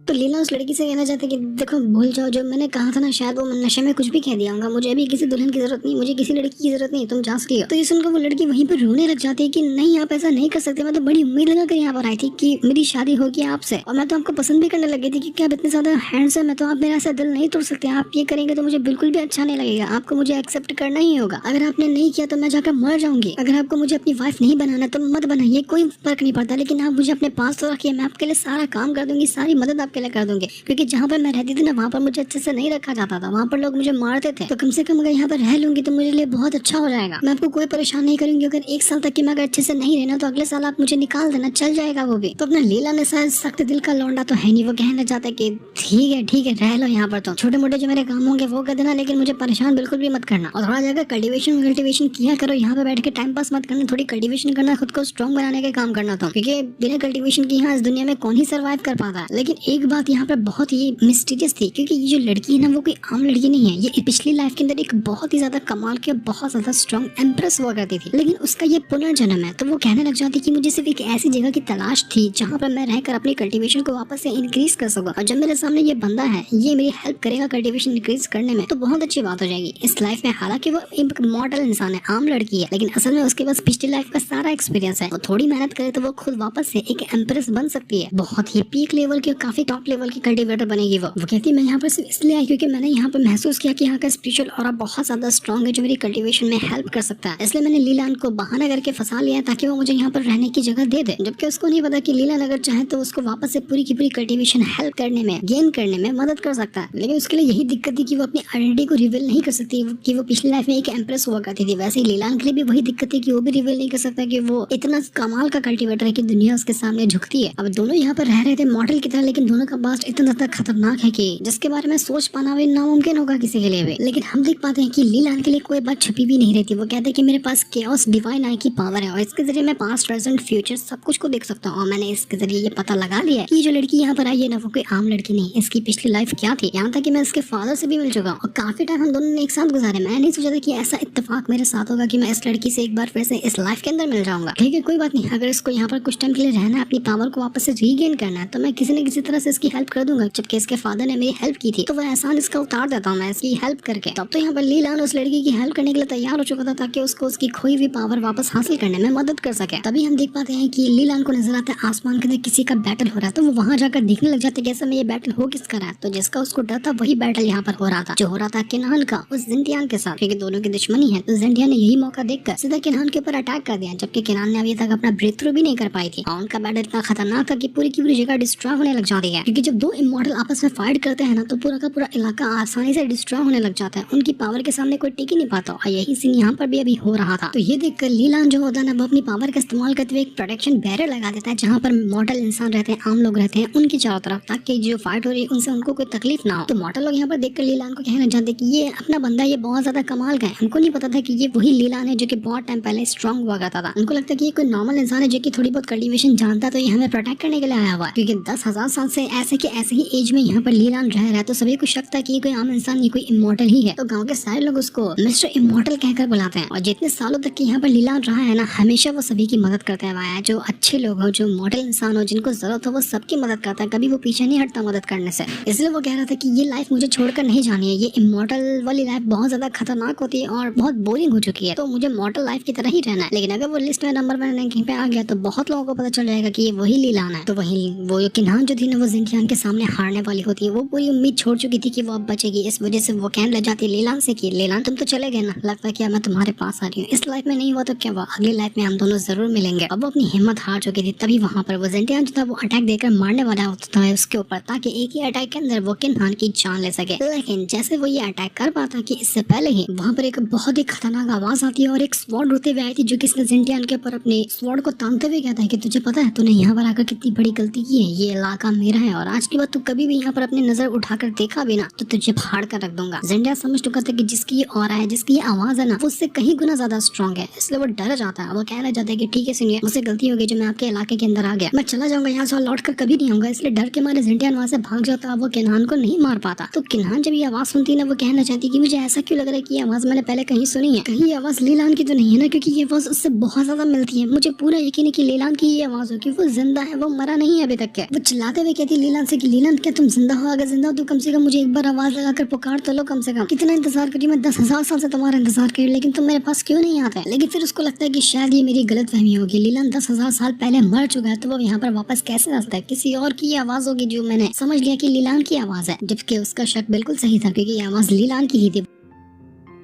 तो लीला उस लड़की से कहना चाहते कि देखो भूल जाओ, जो मैंने कहा था ना, शायद वो नशे में कुछ भी कह दिया होगा। मुझे अभी किसी दुल्हन की जरूरत नहीं, मुझे किसी लड़की की जरूरत नहीं, तुम जा सकती हो। तो ये सुनकर वो लड़की वहीं पर रोने लग जाती है कि नहीं आप ऐसा नहीं कर सकते, मैं तो बड़ी उम्मीद लगा कर यहाँ पर आई थी कि मेरी शादी होगी आपसे और मैं तो आपको पसंद भी करने लगी थी क्योंकि आप इतने ज्यादा हैंडसम है, तो आप मेरा ऐसा दिल नहीं तोड़ सकते। आप ये करेंगे तो मुझे बिल्कुल भी अच्छा नहीं लगेगा, आपको मुझे एक्सेप्ट करना ही होगा। अगर आपने नहीं किया तो मैं जाकर मर जाऊंगी। अगर आपको मुझे अपनी वाइफ नहीं बनाना तो मत बनाइए, कोई फर्क नहीं पड़ता, लेकिन आप मुझे अपने पास तो रखिए। मैं आपके लिए सारा काम कर दूंगी, सारी मदद आपके लिए कर दूंगी, क्योंकि जहाँ पर मैं रहती थी ना वहाँ पर मुझे अच्छे से नहीं रखा जाता था, वहाँ पर लोग मुझे मारते थे। तो कम से कम अगर यहाँ पर रह लूंगी तो मुझे लिए बहुत अच्छा हो जाएगा। मैं आपको कोई परेशान नहीं करूंगी। अगर एक साल तक की मैं अगर अच्छे से नहीं रहना तो अगले साल आप मुझे निकाल देना, चल जाएगा वो भी। तो अपना लीला ने शायद सख्त दिल का लौंडा तो है नहीं, वो कहना चाहता है कि ठीक है रह लो यहाँ पर, तो छोटे मोटे जो मेरे काम होंगे वो कर देना, लेकिन मुझे परेशान बिल्कुल भी मत करना। और थोड़ा जगह कल्टीवेशन किया करो, यहाँ पे बैठ के टाइम पास मत करना, थोड़ी कल्टीवेशन करना, खुद को स्ट्रॉन्ग बनाने का काम करना था, क्योंकि बिना कल्टीवेशन के यहाँ इस दुनिया में कौन ही सर्वाइव कर पाता है। लेकिन एक बात यहाँ पर बहुत ही मिस्टीरियस थी, क्योंकि ये जो लड़की है ना वो कोई आम लड़की नहीं है। ये पिछली लाइफ के अंदर एक बहुत ही ज्यादा कमाल के बहुत ज्यादा स्ट्रॉन्ग एम्प्रेस हुआ करती थी, लेकिन उसका ये पुनर्जन्म है। तो वो कहने लग जाती कि मुझे सिर्फ एक ऐसी जगह की तलाश थी जहाँ पर मैं रहकर अपनी कल्टीवेशन को वापस से इंक्रीज कर सकूं, और जब मेरे सामने ये बंदा है ये मेरी हेल्प करेगा कल्टीवेशन इंक्रीज करने में, तो बहुत अच्छी बात हो जाएगी इस लाइफ में। हालांकि वो एक मॉडल इंसान है, आम लड़की है, लेकिन असल में उसके पास पिछली लाइफ का सारा एक्सपीरियंस है। वो थोड़ी मेहनत करे तो वो खुद वापस से एक एम्प्रेस बन सकती है, बहुत ही पीक लेवल की, काफी टॉप लेवल की कल्टीवेटर बनेगी वो कहती मैं यहाँ पर सिर्फ इसलिए आई क्योंकि मैंने यहाँ पर महसूस किया कि यहाँ का स्पिरिचुअल ऑरा बहुत ज्यादा स्ट्रॉन्ग है जो मेरी कल्टीवेशन में हेल्प कर सकता है, इसलिए मैंने लीलान को बहाना करके फंसा लिया ताकि वो मुझे यहाँ पर रहने की जगह दे दे। जबकि उसको नहीं पता कि लीलान अगर चाहे तो उसको वापस से पूरी की पूरी कल्टीवेशन हेल्प करने में, गेन करने में मदद कर सकता है। लेकिन उसके लिए यही दिक्कत थी कि वो अपनी आइडेंटिटी को रिवील नहीं कर सकती कि वो पिछली लाइफ में एक एम्प्रेस हुआ करती थी। वैसे ही लीलान के लिए भी वही दिक्कत थी कि वो भी रिवील नहीं कर सकता कि वो इतना कमाल का कल्टीवेटर है कि दुनिया उसके सामने झुकती है। अब दोनों यहाँ पर रह रहे थे मॉडल की तरह, लेकिन दोनों का पास्ट इतना ज्यादा खतरनाक है कि जिसके बारे में सोच पाना भी नामुमकिन होगा किसी के लिए भी। लेकिन हम देख पाते हैं कि लीलान के लिए कोई बात छुपी भी नहीं रहती। वो कहते हैं कि मेरे पास केओस डिवाइन आई की पावर है और इसके जरिए मैं पास्ट प्रेजेंट फ्यूचर सब कुछ को देख सकता हूँ। और मैंने इसके जरिए ये पता लगा लिया है कि जो लड़की यहाँ पर आई है ना वो कोई आम लड़की नहीं, इसकी पिछली लाइफ क्या थी। यहाँ तक कि मैं इसके फादर से भी मिल चुका हूँ और काफी टाइम हम दोनों ने एक साथ गुजारे। मैं नहीं सोचा था कि ऐसा इत्तेफाक मेरे साथ होगा कि मैं इस लड़की से एक बार फिर से इस लाइफ के अंदर मिल जाऊंगा। ठीक है कोई बात नहीं, अगर इसको यहाँ पर कुछ टाइम के लिए रहना है, अपनी पावर को वापस से रीगेन करना है, तो मैं किसी न किसी तरह से इसकी हेल्प कर दूंगा। जबकि इसके फादर ने मेरी हेल्प की थी तो वह एहसान इसका उतार देता हूँ मैं इसकी हेल्प करके। तब तो यहाँ पर लीलान उस लड़की की हेल्प करने के लिए तैयार हो चुका था ताकि उसको उसकी खोई हुई पावर वापस हासिल करने में मदद कर सके। तभी हम देख पाते हैं कि लीलान को नजर आता है आसमान के अंदर किसी का बैटल हो रहा है, तो वो वहाँ जाकर देखने लग जाते कैसे में ये बैटल हो किसका रहा है। तो जिसका उसको डर था वही बैटल यहाँ पर हो रहा था, जो हो रहा था किनान का उस जिंटियान के साथ, क्योंकि दोनों की दुश्मनी है। तो जिंटियान ने यही मौका देखकर सीधा किनान के ऊपर अटैक कर दिया, जबकि किनान ने अभी तक अपना ब्रेक थ्रू भी नहीं कर पाई थी। और उनका बैटल इतना खतरनाक था कि पूरी की पूरी जगह डिस्ट्रॉय होने लग जाती है, क्योंकि जब दो इमॉर्टल आपस में फाइट करते हैं ना तो पूरा का पूरा इलाका आसानी से डिस्ट्रॉय होने लग जाता है। उनकी पावर के सामने कोई टिक ही नहीं पाता और यही सीन यहाँ पर भी अभी हो रहा था। तो ये देखकर लीलान जो होता है ना वो अपनी पावर का इस्तेमाल करते हुए एक प्रोटेक्शन बैरियर लगा देता है जहाँ पर मॉडल इंसान रहते हैं, आम लोग रहते हैं, उनकी चारों तरफ, ताकि जो फाइट हो रही है उनसे उनको कोई तकलीफ ना हो। तो मॉडल लोग यहाँ पर देखकर लीलान को कहना चाहते कि ये अपना बंदा ये बहुत ज्यादा कमाल का है। उनको नहीं पता था कि ये वही लीलान है जो कि बहुत टाइम पहले स्ट्रॉन्ग हुआ करता था। उनको लगता है कि ये कोई नॉर्मल इंसान है जो कि थोड़ी बहुत कल्टीवेशन जानता है, तो ये हमें प्रोटेक्ट करने के लिए आया हुआ है। क्योंकि 10,000 साल से ऐसे के ऐसे ही एज में यहाँ पर लीलान रह रहा है, तो सभी को शक था कि ये कोई आम इंसान, ये कोई इमॉर्टल ही है। तो गाँव के सारे लोग उसको मिस्टर इमॉर्टल कहकर बुलाते हैं। और जितने सालों तक की यहाँ पर लीलान रहा है ना, हमेशा वो सभी की मदद करता है। जो अच्छे लोग हो, जो मॉडल इंसान हो, जिनको जरूरत हो, वो सबकी मदद करता है, कभी वो पीछे नहीं हटता मदद करने से। इसलिए वो कह रहा था कि ये लाइफ मुझे छोड़कर नहीं जानी है, ये इमॉर्टल वाली लाइफ बहुत ज्यादा खतरनाक होती है और बहुत बोरिंग हो चुकी है, तो मुझे मॉडल लाइफ की तरह ही रहना है। लेकिन अगर वो लिस्ट में नंबर 1 रैंकिंग पे आ गया तो बहुत लोगों को पता चल जाएगा कि ये वही लीलान है। तो वही वो किनान जो थी ना वो जिंटियान के सामने हारने वाली होती है। वो पूरी उम्मीद छोड़ चुकी थी कि वो अब बचेगी, इस वजह से वो कहने लग जाती है लीलान से कि लीलान तुम तो चले गए ना, लगता है कि मैं तुम्हारे पास आ रही हूँ। इस लाइफ में नहीं हुआ तो क्या हुआ, अगली लाइफ में हम दोनों जरूर मिलेंगे। अब वो अपनी हिम्मत हार चुकी थी। तभी वहाँ पर वो जिंटियान जो था वो अटैक देकर मारने वाला होता है उसके ऊपर, ताकि एक ही अटैक के अंदर वो किनान की जान ले सके। लेकिन जैसे वो ये अटैक कर पाता कि इससे पहले ही वहाँ पर एक बहुत ही खतरनाक आवाज आती है और एक स्वॉर्ड उड़ते हुए आई थी, जो किसने जिंटियान के ऊपर अपने स्वॉर्ड को तानते हुए कहता है कि तुझे पता है तूने यहाँ पर आकर कितनी बड़ी गलती की है, ये इलाका मेरा है है और आज के बाद तू कभी भी यहाँ पर अपनी नजर उठाकर देखा भी ना तो तुझे फाड़ कर रख दूंगा। जेंडिया समझ चुका था कि जिसकी ये ऑरा है, जिसकी ये आवाज है ना, वो उससे कहीं गुना ज्यादा स्ट्रॉन्ग है, इसलिए वो डर जाता है। वो कहना चाहता है कि ठीक है सुनिए, मुझसे गलती हो गई जो मैं आपके इलाके के अंदर आ गया, मैं चला जाऊंगा यहाँ से और लौट कर कभी नहीं आऊंगा। इसलिए डर के मारे जेंडिया वहाँ से भाग जाता। वो किन्हान को नहीं मार पाता। तो किन्हान जब ये आवाज सुनती है ना, वो कहना चाहती है कि मुझे ऐसा क्यों लग रहा है कि ये आवाज मैंने पहले कहीं सुनी है, कहीं ये आवाज लीलान की तो नहीं है ना, क्योंकि ये आवाज उससे बहुत ज्यादा मिलती है। मुझे पूरा यकीन है कि लीलान की ये आवाज होगी, वो जिंदा है, वो मरा नहीं है अभी तक के। वो चिल्लाते हुए कहती है लीलान से कि लीलान क्या तुम जिंदा हो? अगर जिंदा हो तो कम से कम मुझे एक बार आवाज लगाकर पुकार तो लो कम से कम। कितना इंतजार करी मैं, 10,000 साल से तुम्हारा इंतजार करी, लेकिन तुम मेरे पास क्यों नहीं आते? लेकिन फिर उसको लगता है कि शायद ये मेरी गलतफहमी होगी, लीलान 10,000 साल पहले मर चुका है, तो वो यहाँ पर वापस कैसे आ सकता है? किसी और की आवाज होगी जो मैंने समझ लिया कि लीलान की आवाज है, जबकि उसका शक बिल्कुल सही था क्योंकि ये आवाज लीलान की ही थी।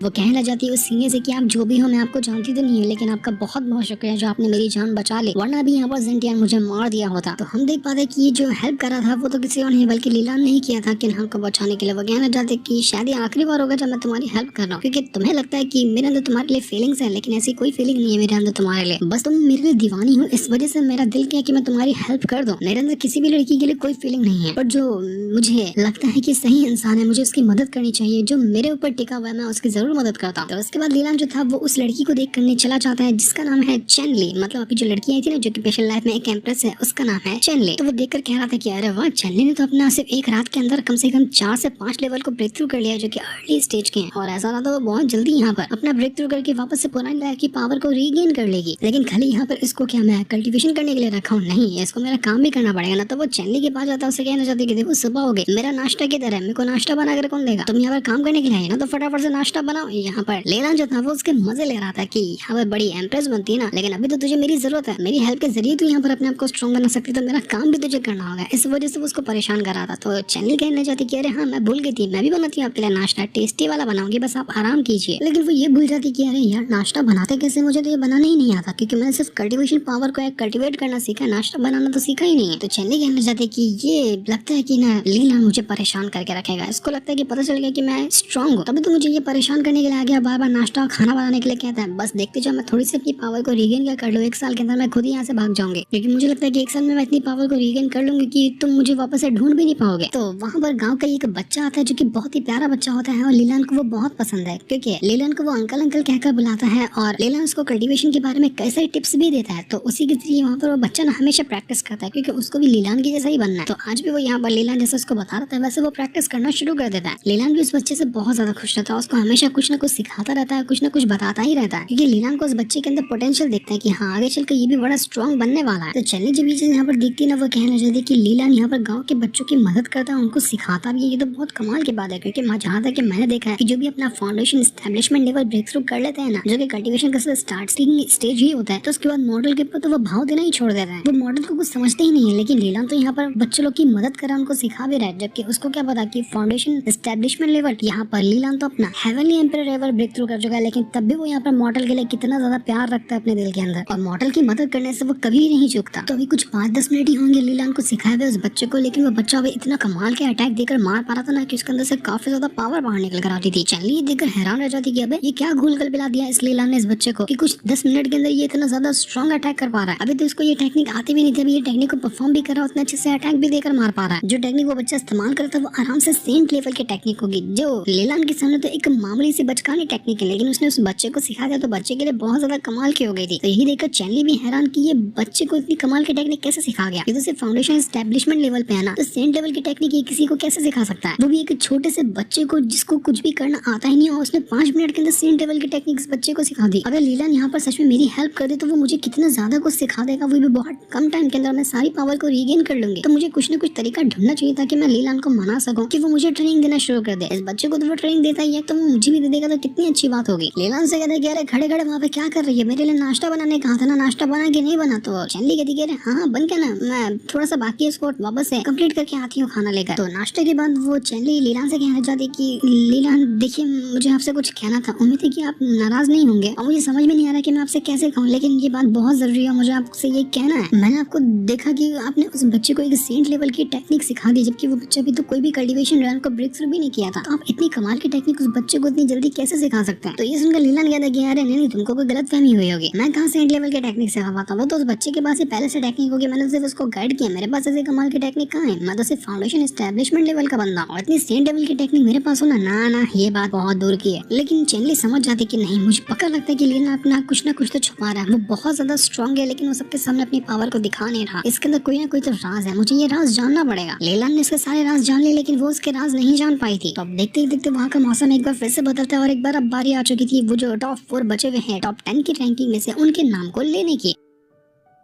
वो कहना चाहती है उस सीने से कि आप जो भी हो, मैं आपको जानती तो नहीं हूँ, लेकिन आपका बहुत बहुत शुक्रिया जो आपने मेरी जान बचा ली, वरना भी यहाँ पर जेंटियान मुझे मार दिया होता। तो हम देख पाते कि ये जो हेल्प कर रहा था वो तो किसी और नहीं बल्कि लीलान ने ही किया था किन्हान को बचाने के लिए। वो कहना चाहते कि शायद ये आखिरी बार होगा जब मैं तुम्हारी हेल्प कर रहा हूँ, क्योंकि तुम्हें लगता है कि मेरे अंदर तुम्हारे लिए फीलिंग्स है, लेकिन ऐसी कोई फीलिंग नहीं है मेरे अंदर तुम्हारे लिए। बस तुम मेरे लिए दीवानी हो, इस वजह से मेरा दिल किया कि मैं तुम्हारी हेल्प कर दूं। मेरे अंदर किसी भी लड़की के लिए कोई फीलिंग नहीं है, पर जो मुझे लगता है कि सही इंसान है, मुझे उसकी मदद करनी चाहिए, जो मेरे ऊपर टिका हुआ है मैं उसकी जरूर मदद करता हूँ। उसके बाद लीलान जो था वो उस लड़की को देख करने चला जाता है जिसका नाम है चेन ली। मतलब अभी जो लड़की आई थी ना, जो कि स्पेशल लाइफ में एक एम्प्रेस है, उसका नाम है चेन ली। तो वो देखकर कह रहा था कि अरे वाह, चेन ली ने तो अपना सिर्फ एक रात के अंदर कम से कम 4 से 5 लेवल को ब्रेक थ्रू कर लिया, जो कि अर्ली स्टेज के हैं। और ऐसा रहा तो वो बहुत जल्दी यहाँ पर अपना ब्रेक थ्रू करके वापस से पुरानी लाइफ की पावर को रीगेन कर लेगी। लेकिन खाली यहाँ पर इसको क्या मैं कल्टिवेशन करने के लिए रखा हूँ? नहीं, इसको मेरा काम भी करना पड़ेगा ना। तो वो चेन ली के पास जाता है, उसे कहना चाहती है कि देखो सुबह हो गई, मेरा नाश्ता किधर है? मेरे को नाश्ता बना कर कौन देगा? तुम यहाँ पर काम करने के लिए आई ना, तो फटाफट से नाश्ता बनाओ। यहाँ पर लीलान जो था वो उसके मजे ले रहा था कि यहाँ पर बड़ी एम्प्रेस बनती है ना, लेकिन अभी तो तुझे मेरी जरूरत है, मेरी हेल्प के जरिए तू यहाँ पर अपने आप को स्ट्रॉन्ग बना सकती, तो मेरा काम भी तुझे करना होगा। इस वजह से वो उसको परेशान कर रहा था। तो चैनल कहने जाती कि अरे हाँ, मैं भूल गई थी, मैं भी बनाती हूँ आपके लिए नाश्ता, टेस्टी वाला बनाऊंगी, बस आप आराम कीजिए। लेकिन वो ये भूल जाती कि अरे यार, नाश्ता बनाते कैसे? मुझे तो ये बनाना ही नहीं आता, क्योंकि मैंने सिर्फ कल्टिवेशन पावर को कल्टिवेट करना सीखा, नाश्ता बनाना तो सीखा ही नहीं है। तो चैनल कहने जाते कि ये लगता है कि ना लीला मुझे परेशान करके रखेगा, इसको लगता है कि पता चल गया कि मैं स्ट्रॉन्ग हूँ, तभी तो मुझे ये परेशान करने के लिए आ गया, बार बार नाश्ता और खाना बनाने के लिए कहता है। बस देखते जाओ, मैं थोड़ी सी अपनी पावर को रीगेन क्या कर लूँ, 1 साल के अंदर मैं खुद ही यहाँ से भाग जाऊंगी, क्योंकि मुझे लगता है कि 1 साल में मैं इतनी पावर को रीगेन कर लूंगी कि तुम मुझे वापस से ढूंढ भी नहीं पाओगे। तो वहाँ पर गाँव का एक बच्चा आता है जो कि बहुत ही प्यारा बच्चा होता है और लीलान को वो बहुत पसंद है, क्योंकि लीलान को वो अंकल अंकल कहकर बुलाता है और लीलान उसको कल्टिवेशन के बारे में कई सारी टिप्स भी देता है। तो उसी के जरिए वहाँ पर वो बच्चा ना हमेशा प्रैक्टिस करता है, क्योंकि उसको भी लीलान की जैसा ही बनना है। तो आज भी वो यहाँ पर लीलान जैसे उसको बता रहा था वैसे वो प्रैक्टिस करना शुरू कर देता है। लीलान भी उस बच्चे से बहुत ज्यादा खुश रहता है, उसको हमेशा कुछ ना कुछ सिखाता रहता है, कुछ ना कुछ बताता ही रहता है, क्योंकि लीलान को उस बच्चे के अंदर पोटेंशियल देखता है कि हाँ, आगे चलकर ये भी बड़ा स्ट्रॉन्ग बनने वाला है। तो चलनी जब ये चीज यहाँ पर देखती है ना, वो कहना चाहती है कि लीलान यहाँ पर गाँव के बच्चों की मदद करता है, उनको सिखाता भी है। ये तो बहुत कमाल की बात है, क्योंकि जहाँ तक मैंने देखा है कि जो भी अपना foundation establishment level break through कर लेते हैं ना, जो कि कल्टिवेशन का स्टार्टिंग स्टेज ही होता है, तो उसके बाद मॉडल के ऊपर तो वो भाव देना ही छोड़ देता है, वो मॉडल को कुछ समझते ही नहीं है। लेकिन लीलान तो यहाँ पर बच्चों लोग की मदद कर रहा है, उनको सिखा भी रहा है, जबकि उसको क्या पता कि फाउंडेशन एस्टेब्लिशमेंट लेवल यहाँ पर लीलान तो अपना heavenly empire level break through कर चुका है, लेकिन तब भी वो यहाँ पर मॉडल के लिए कितना ज्यादा प्यार रखता है अपने दिल के अंदर, और मॉडल की मदद करने से वो कभी नहीं चूकता। तो अभी कुछ 5-10 मिनट ही होंगे लीलान को सिखाए हुए उस बच्चे को, लेकिन वो बच्चा अभी इतना कमाल के अटैक देकर मार पा रहा था ना कि उसके अंदर से काफी ज्यादा पावर बाहर निकल कर आती थी। चैनली ये देखकर हैरान रह जाती कि अबे ये क्या घोल कर पिला दिया इस लीलान ने इस बच्चे को कि कुछ 10 मिनट के अंदर ये इतना ज्यादा स्ट्रॉन्ग अटैक कर पा रहा है। अभी तो उसको ये टेक्निक आती भी नहीं थी, अभी ये टेक्निक को परफॉर्म भी कर रहा है, उतने अच्छे से अटैक भी देकर मार पा रहा है। जो टेक्निक वो बच्चा इस्तेमाल करता है वो आराम से सेंट लेवल की टेक्निक होगी, जो लीलान के सामने तो एक मामूली सी बचकानी टेक्निक है, लेकिन उसने उस बच्चे को सिखा दिया तो बच्चे के लिए बहुत ज्यादा कमाल की हो गई थी। तो यही देखकर चैनली भी हैरान कि ये बच्चे को इतनी कमाल की टेक्निक कैसे सिखा गया। ये तो सिर्फ फाउंडेशन एस्टेब्लिशमेंट लेवल पे है ना, तो सेंट लेवल की टेक्निक ये किसी को कैसे सिखा सकता है, वो भी एक छोटे से बच्चे को जिसको कुछ भी करना आता ही नहीं, और उसने 5 मिनट के अंदर सेंट लेवल की टेक्निक इस बच्चे को सिखा दी। अगर लीलान यहाँ पर सच में मेरी हेल्प कर दे तो वो मुझे कितना ज्यादा कुछ सिखा देगा, वो भी बहुत कम टाइम के अंदर मैं सारी पावर को रीगेन कर लूंगी। तो मुझे कुछ ना कुछ तरीका ढूंढना चाहिए ताकि मैं लीलान को मना सकूं कि वो मुझे ट्रेनिंग देना शुरू कर दे। इस बच्चे को तो वो ट्रेनिंग देता ही है, तो वो मुझे भी दे देगा तो कितनी अच्छी बात होगी। लीलान से कहता है कि अरे खड़े खड़े वहाँ पे क्या कर रही है, मेरे लिए नाश्ता बनाने कहा था ना, नाश्ता बना के नहीं बना? तो चैनली कहती है हाँ बन के ना, मैं थोड़ा सा बाकी है उसको वापस से कंप्लीट करके आती हूँ खाना लेकर। तो नाश्ते के बाद वो चैनली लीलान से कहना चाहती कि लीलान देखिए, मुझे आपसे कुछ कहना था, उम्मीद है कि आप नाराज नहीं होंगे, और मुझे समझ में नहीं आ रहा कि मैं आपसे कैसे कहूँ, लेकिन ये बात बहुत जरूरी है, मुझे आपसे ये कहना है। मैंने आपको देखा कि आपने उस बच्चे को एक सेंट लेवल की टेक्निक सिखा दी, जबकि वो बच्चा भी तो कोई भी कल्टिवेशन रन को ब्रेक थ्रू भी नहीं किया था। तो आप इतनी कमाल की टेक्निक उस बच्चे को इतनी जल्दी कैसे सिखा सकते हैं। तो ये सुनकर लीलान कहता है कि अरे नहीं तुमको कोई गलत फहमी हुई होगी, मैं कहाँ से 8 लेवल की टेक्निक सिखा पाता हूँ, वो तो उस बच्चे के पास ही पहले से टेक्निक होगी, मैंने सिर्फ उसको गाइड किया, मेरे पास ऐसे कमाल की टेक्निक कहाँ है, मैं तो सिर्फ फाउंडेशन एस्टेब्लिशमेंट लेवल का बंदा और इतनी सेम लेवल की टेक्निक मेरे पास होना ना ये बात बहुत दूर की है। लेकिन चेनली समझ जाती कि नहीं, मुझे पक्का लगता है कि लीला अपना कुछ ना कुछ तो छुपा रहा है, वो बहुत ज्यादा स्ट्रॉन्ग है लेकिन वो सबके सामने अपनी पावर को दिखा नहीं रहा, इसके अंदर कोई ना कोई तो राज है, मुझे ये राज जानना पड़ेगा। लीला ने इसके सारे राज जान लिए लेकिन वो उसके राज नहीं जान पाई थी। तो अब देखते ही देखते वहाँ का मौसम एक बार फिर से बदलता है और एक बार अब बारी आ चुकी थी वो जो टॉप 4 बचे हुए हैं टॉप 10 की रैंकिंग में से उनके नाम को लेने की।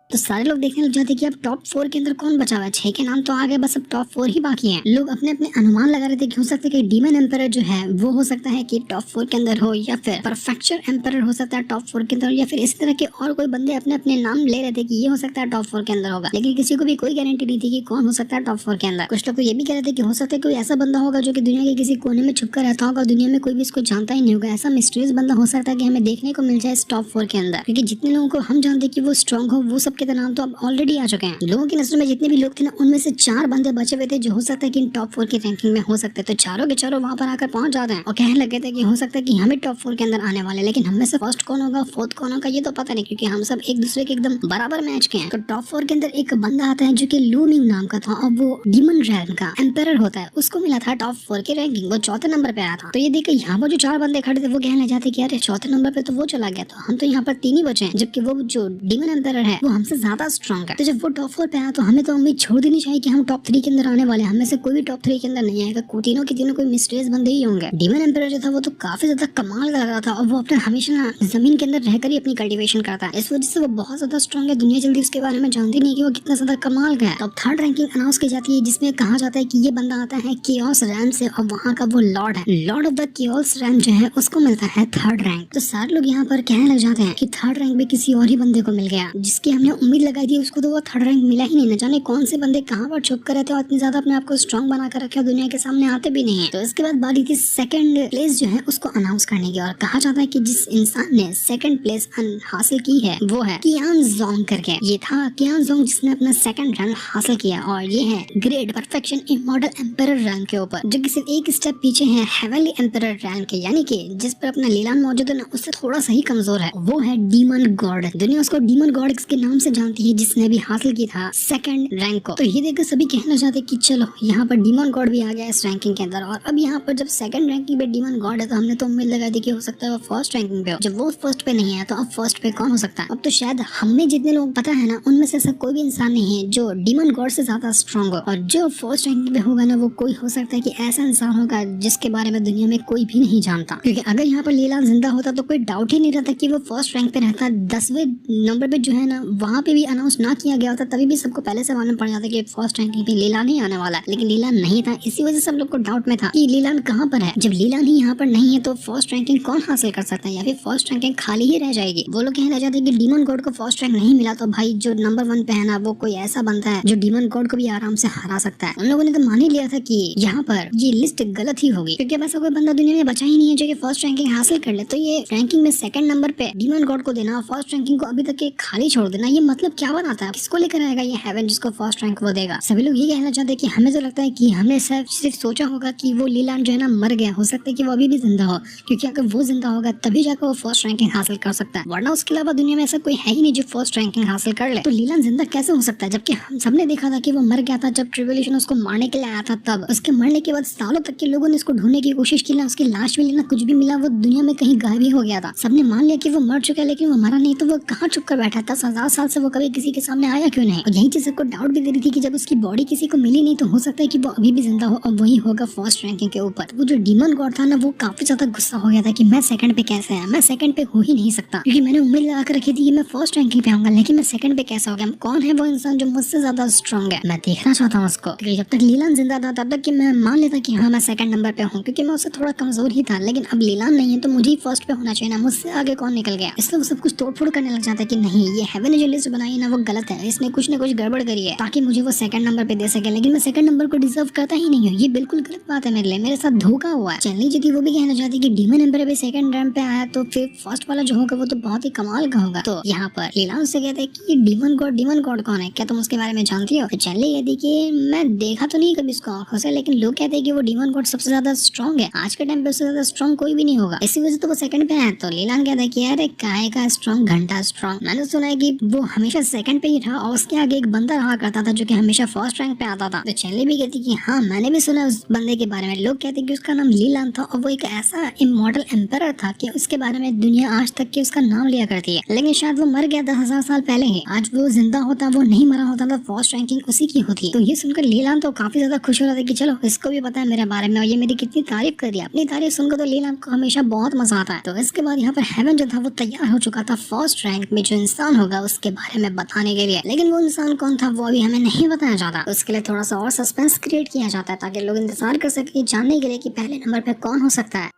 तो सारे लोग देखने लग जाते कि अब टॉप 4 के अंदर कौन बचा हुआ है, 6 के नाम तो आ गए, बस अब टॉप 4 ही बाकी हैं। लोग अपने अपने अनुमान लगा रहे थे कि हो सकता है कि डीमन एम्परर जो है वो हो सकता है कि टॉप 4 के अंदर हो, या फिर परफेक्चर एम्परर हो सकता है टॉप 4 के अंदर, या फिर इस तरह के और कोई बंदे अपने अपने नाम ले रहे थे कि ये हो सकता है टॉप 4 के अंदर होगा, लेकिन किसी को भी कोई गारंटी नहीं थी कि कौन हो सकता है टॉप 4 के अंदर। कुछ लोग तो ये भी कह रहे थे कि हो सकता है कोई ऐसा बंदा होगा जो कि दुनिया के किसी कोने में छुपकर रहता होगा, दुनिया में कोई भी इसको जानता ही नहीं होगा, ऐसा मिस्टीरियस बंदा हो सकता है कि हमें देखने को मिल जाए इस टॉप 4 के अंदर, क्योंकि जितने लोगों को हम जानते कि वो स्ट्रॉन्ग हो वो सबके नाम तो अब ऑलरेडी आ चुके हैं। लोगों की नजर में जितने भी लोग थे ना उनमें से 4 बंदे बचे हुए थे जो हो सकता है कि टॉप 4 की रैंकिंग में हो सकते हैं। तो चारों के चारों वहां पर आकर पहुंच जाते हैं और कहने लगे थे कि हो सकता है कि हमें टॉप 4 के अंदर आने वाले, लेकिन हम में से फर्स्ट कौन होगा फोर्थ कौन होगा ये तो पता नहीं, क्योंकि हम सब एक दूसरे के एकदम बराबर मैच के हैं। तो टॉप 4 के अंदर एक बंदा आता है जो कि लूमिंग नाम का था और वो डीमन रैन का एम्परर होता है, उसको मिला था टॉप 4 की रैंकिंग, वो चौथे नंबर पे आया था। तो ये देख यहाँ पर जो 4 बंदे खड़े थे वो कहने जाते कि अरे चौथे नंबर पे तो वो चला गया, तो हम तो यहाँ पर 3 ही बचे हैं, जबकि वो जो डीमन एम्परर है वो हमसे ज्यादा स्ट्रॉन्ग है। तो जब वो टॉप 4 पे आया तो हमें तो उम्मीद छोड़ देनी चाहिए कि हम टॉप 3 के अंदर आने वाले हैं, हमें से कोई भी टॉप 3 के अंदर नहीं आएगा, तीनों के तीनों कोई मिस्टीरियस बंदे ही होंगे। डीमन एम्परर जो था वो तो काफी ज्यादा कमाल का लग रहा था और वो अपने हमेशा जमीन के अंदर रहकर ही अपनी कल्टीवेशन करता है, इस वजह से वो बहुत ज्यादा स्ट्रॉन्ग है, दुनिया जल्दी उसके बारे में जानती नहीं कि वो कितना ज्यादा कमाल का है। टॉप 3 रैंकिंग अनाउंस की जाती है जिसमें कहा जाता है कि ये बंदा आता है कियोस रैम से और वहाँ का वो लॉर्ड है, Lord of the chaos RAM जो है उसको मिलता है 3rd रैंक। तो सारे लोग यहाँ पर कहने लग जाते हैं कि 3rd रैंक भी किसी और ही बंदे को मिल गया, जिसकी हमने उम्मीद लगाई थी उसको तो वो 3rd रैंक मिला ही नहीं, न जाने कौन से बंदे कहाँ पर छुप कर रहते हैं और इतनी ज्यादा अपने आप को स्ट्रॉन्ग बना कर रखे और दुनिया के सामने आते भी नहीं है। तो इसके बाद बारी थी 2nd प्लेस जो है उसको अनाउंस करने की, और कहा जाता है कि जिस इंसान ने 2nd प्लेस हासिल की है वो है कियान जोंग करके। ये था कियान जोंग जिसने अपना 2nd रैंक हासिल किया और ये है great perfection immortal emperor rank के ऊपर, जो कि सिर्फ एक स्टेप पीछे है हेवनली एम्परर रैंक के, यानी कि जिस पर अपना लीलान मौजूद है ना उससे थोड़ा सा ही कमजोर है, वो है डीमन गॉड। दुनिया उसको डीमन गॉड के नाम से जानती है जिसने भी हासिल की था 2nd रैंक को। तो ये देखकर सभी कहना चाहते कि चलो यहाँ पर डीमन गॉड भी आ गया इस रैंकिंग के अंदर, और अब यहाँ पर जब 2nd रैंकिंग पे डीमन गॉड है तो हमने तो उम्मीद लगा दी कि हो सकता है वो 1st रैंकिंग पे हो, जब वो 1st पे नहीं है तो अब 1st पे कौन हो सकता है। अब तो शायद हमें जितने लोग पता है ना उनमें से ऐसा कोई भी इंसान नहीं है जो डीमन गॉड से ज्यादा स्ट्रॉन्ग हो, और जो 1st रैंकिंग पे होगा ना वो कोई हो सकता है कि ऐसा इंसान होगा जिसके बारे में दुनिया में कोई भी नहीं जानता, क्योंकि अगर यहाँ पर लीलान जिंदा होता तो कोई डाउट ही नहीं रहता कि वो 1st रैंक पे रहता। 10वें नंबर पे जो है ना वहाँ पे भी अनाउंस ना किया गया होता तभी भी सबको पहले से मालूम पड़ जाता कि 1st रैंकिंग पे लीलान ही आने वाला है, लेकिन लीलान नहीं था, इसी वजह से सब लोग को डाउट में था कि लीलान कहाँ पर है। जब लीलान ही यहाँ पर नहीं है तो 1st रैंकिंग कौन हासिल कर सकता है, या फिर 1st रैंकिंग खाली ही रह जाएगी। वो लोग कहने जाते हैं कि डीमन गॉड को 1st रैंक नहीं मिला तो भाई जो नंबर 1 पे है ना वो कोई ऐसा बनता है जो डीमन गॉड को भी आराम से हरा सकता है। उन लोगों ने तो मान ही लिया था कि यहाँ पर ये लिस्ट गलत ही होगी, क्योंकि अब ऐसा कोई बंदा दुनिया में बचा ही नहीं है जो कि 1st रैंकिंग हासिल कर ले। तो ये रैंकिंग में 2nd नंबर पे डीमन गॉड को देना और 1st रैंकिंग को अभी तक के खाली छोड़ देना, ये मतलब क्या बनाता है, किसको लेकर आएगा ये हेवन जिसको 1st रैंक वो देगा। सभी लोग ये कहना चाहते हैं कि हमें तो लगता है कि हमने सिर्फ सोचा होगा कि वो लीलान जो है ना मर गया, हो सकता है कि वो अभी भी जिंदा हो, क्योंकि अगर वो जिंदा होगा तभी जाकर वो 1st रैंकिंग हासिल कर सकता है, वरना उसके अलावा दुनिया में ऐसा कोई है ही नहीं जो 1st रैंकिंग हासिल कर ले। तो लीलान जिंदा कैसे हो सकता है, जबकि हम सबने देखा था कि वो मर गया था जब ट्रिब्यूलेशन उसको मारने के लिए आया था तब। उसके मरने के बाद सालों तक के लोगों ने इसको ढूंढने की कोशिश की, ना उसकी लाश मिली ना कुछ भी मिला, वो दुनिया में कहीं गायब ही हो गया था। सबने मान लिया कि वो मर चुका है, लेकिन वो मरा नहीं, तो वो कहाँ छुप कर बैठा था 10,000 साल से, वो कभी किसी के सामने आया क्यों नहीं। और यही चीज सबको डाउट भी दे रही थी कि जब उसकी बॉडी किसी को मिली नहीं तो हो सकता है कि वो अभी भी जिंदा हो और वही होगा 1st रैंकिंग के ऊपर। वो जो डीमन गॉड था ना वो काफी ज्यादा गुस्सा हो गया था कि मैं 2nd पे कैसे है, मैं 2nd पे हो ही नहीं सकता, क्योंकि मैंने उम्मीद लगा कर रखी थी कि मैं 1st रैंकिंग पे आऊंगा, लेकिन मैं 2nd पे कैसे हो गया। कौन है वो इंसान जो मुझसे ज्यादा स्ट्रॉन्ग है, मैं देखना चाहता हूँ उसको। क्योंकि जब तक लीलान जिंदा था तब तक कि मैं मान लेता कि हाँ मैं 2nd नंबर पे हूँ, क्योंकि मैं उससे थोड़ा कमजोर ही था, लेकिन अब लीलान नहीं है तो मुझे ही 1st पे होना चाहिए ना, मुझसे आगे कौन निकल गया। इसलिए वो सब कुछ तोड़ फोड़ करने लग जाता है कि नहीं, ये हेवन जो से बनाई है ना वो गलत है, इसने कुछ न कुछ गड़बड़ करी है ताकि मुझे वो सेकंड नंबर पे दे सके, लेकिन मैं सेकंड नंबर को डिजर्व करता ही नहीं हूँ। ये बिल्कुल गलत बात है मेरे लिए, मेरे साथ धोखा हुआ है। चैनली जो थी वो भी कहना चाहती कि डीमन एम्पर पे सेकंड रैंक पे आया तो फिर फर्स्ट वाला जो होगा वो तो बहुत ही कमाल का होगा। तो यहाँ पर लीलान से कहते हैं कि डीमन गॉड कौन है, क्या तुम उसके बारे में जानती हो? तो चैनली कहती कि मैं देखा तो नहीं कभी उसको आंखों से, लेकिन लोग कहते हैं कि वो डीमन गॉड सबसे ज्यादा स्ट्रॉन्ग है, आज के टाइम पे उससे ज्यादा स्ट्रॉन्ग कोई भी नहीं होगा, इसी वजह से तो वो सेकंड पे है। तो लीलान कहता है कि यार काय का स्ट्रॉन्ग, घंटा स्ट्रॉन्ग, मैंने सुना है कि वो हमेशा सेकंड पे ही था और उसके आगे एक बंदा रहा करता था जो कि हमेशा फर्स्ट रैंक पे आता था। तो चैनली भी कहती कि हाँ मैंने भी सुना उस बंदे के बारे में, लोग कहते हैं कि उसका नाम लीलान था और वो एक ऐसा इमॉर्टल एम्परर था कि उसके बारे में दुनिया आज तक की उसका नाम लिया करती है, लेकिन शायद वो मर गया 10,000 साल पहले ही। आज वो जिंदा होता, वो नहीं मरा होता तो फर्स्ट रैंकिंग उसी की होती। तो ये सुनकर लीलान तो काफी ज्यादा खुश हो रहा था कि चलो इसको भी पता है मेरे बारे में और ये मेरी कितनी तारीफ कर रही है। अपनी तारीफ सुनकर तो लीलान को हमेशा बहुत मजा आता है। तो इसके बाद यहाँ पर हेवन जो था वो तैयार हो चुका था फर्स्ट रैंक में जो इंसान होगा उसके बारे में बताने के लिए, लेकिन वो इंसान कौन था वो अभी हमें नहीं बताया जाता। उसके लिए थोड़ा सा और सस्पेंस क्रिएट किया जाता है ताकि लोग इंतजार कर सके जानने के लिए कि पहले नंबर पे कौन हो सकता है।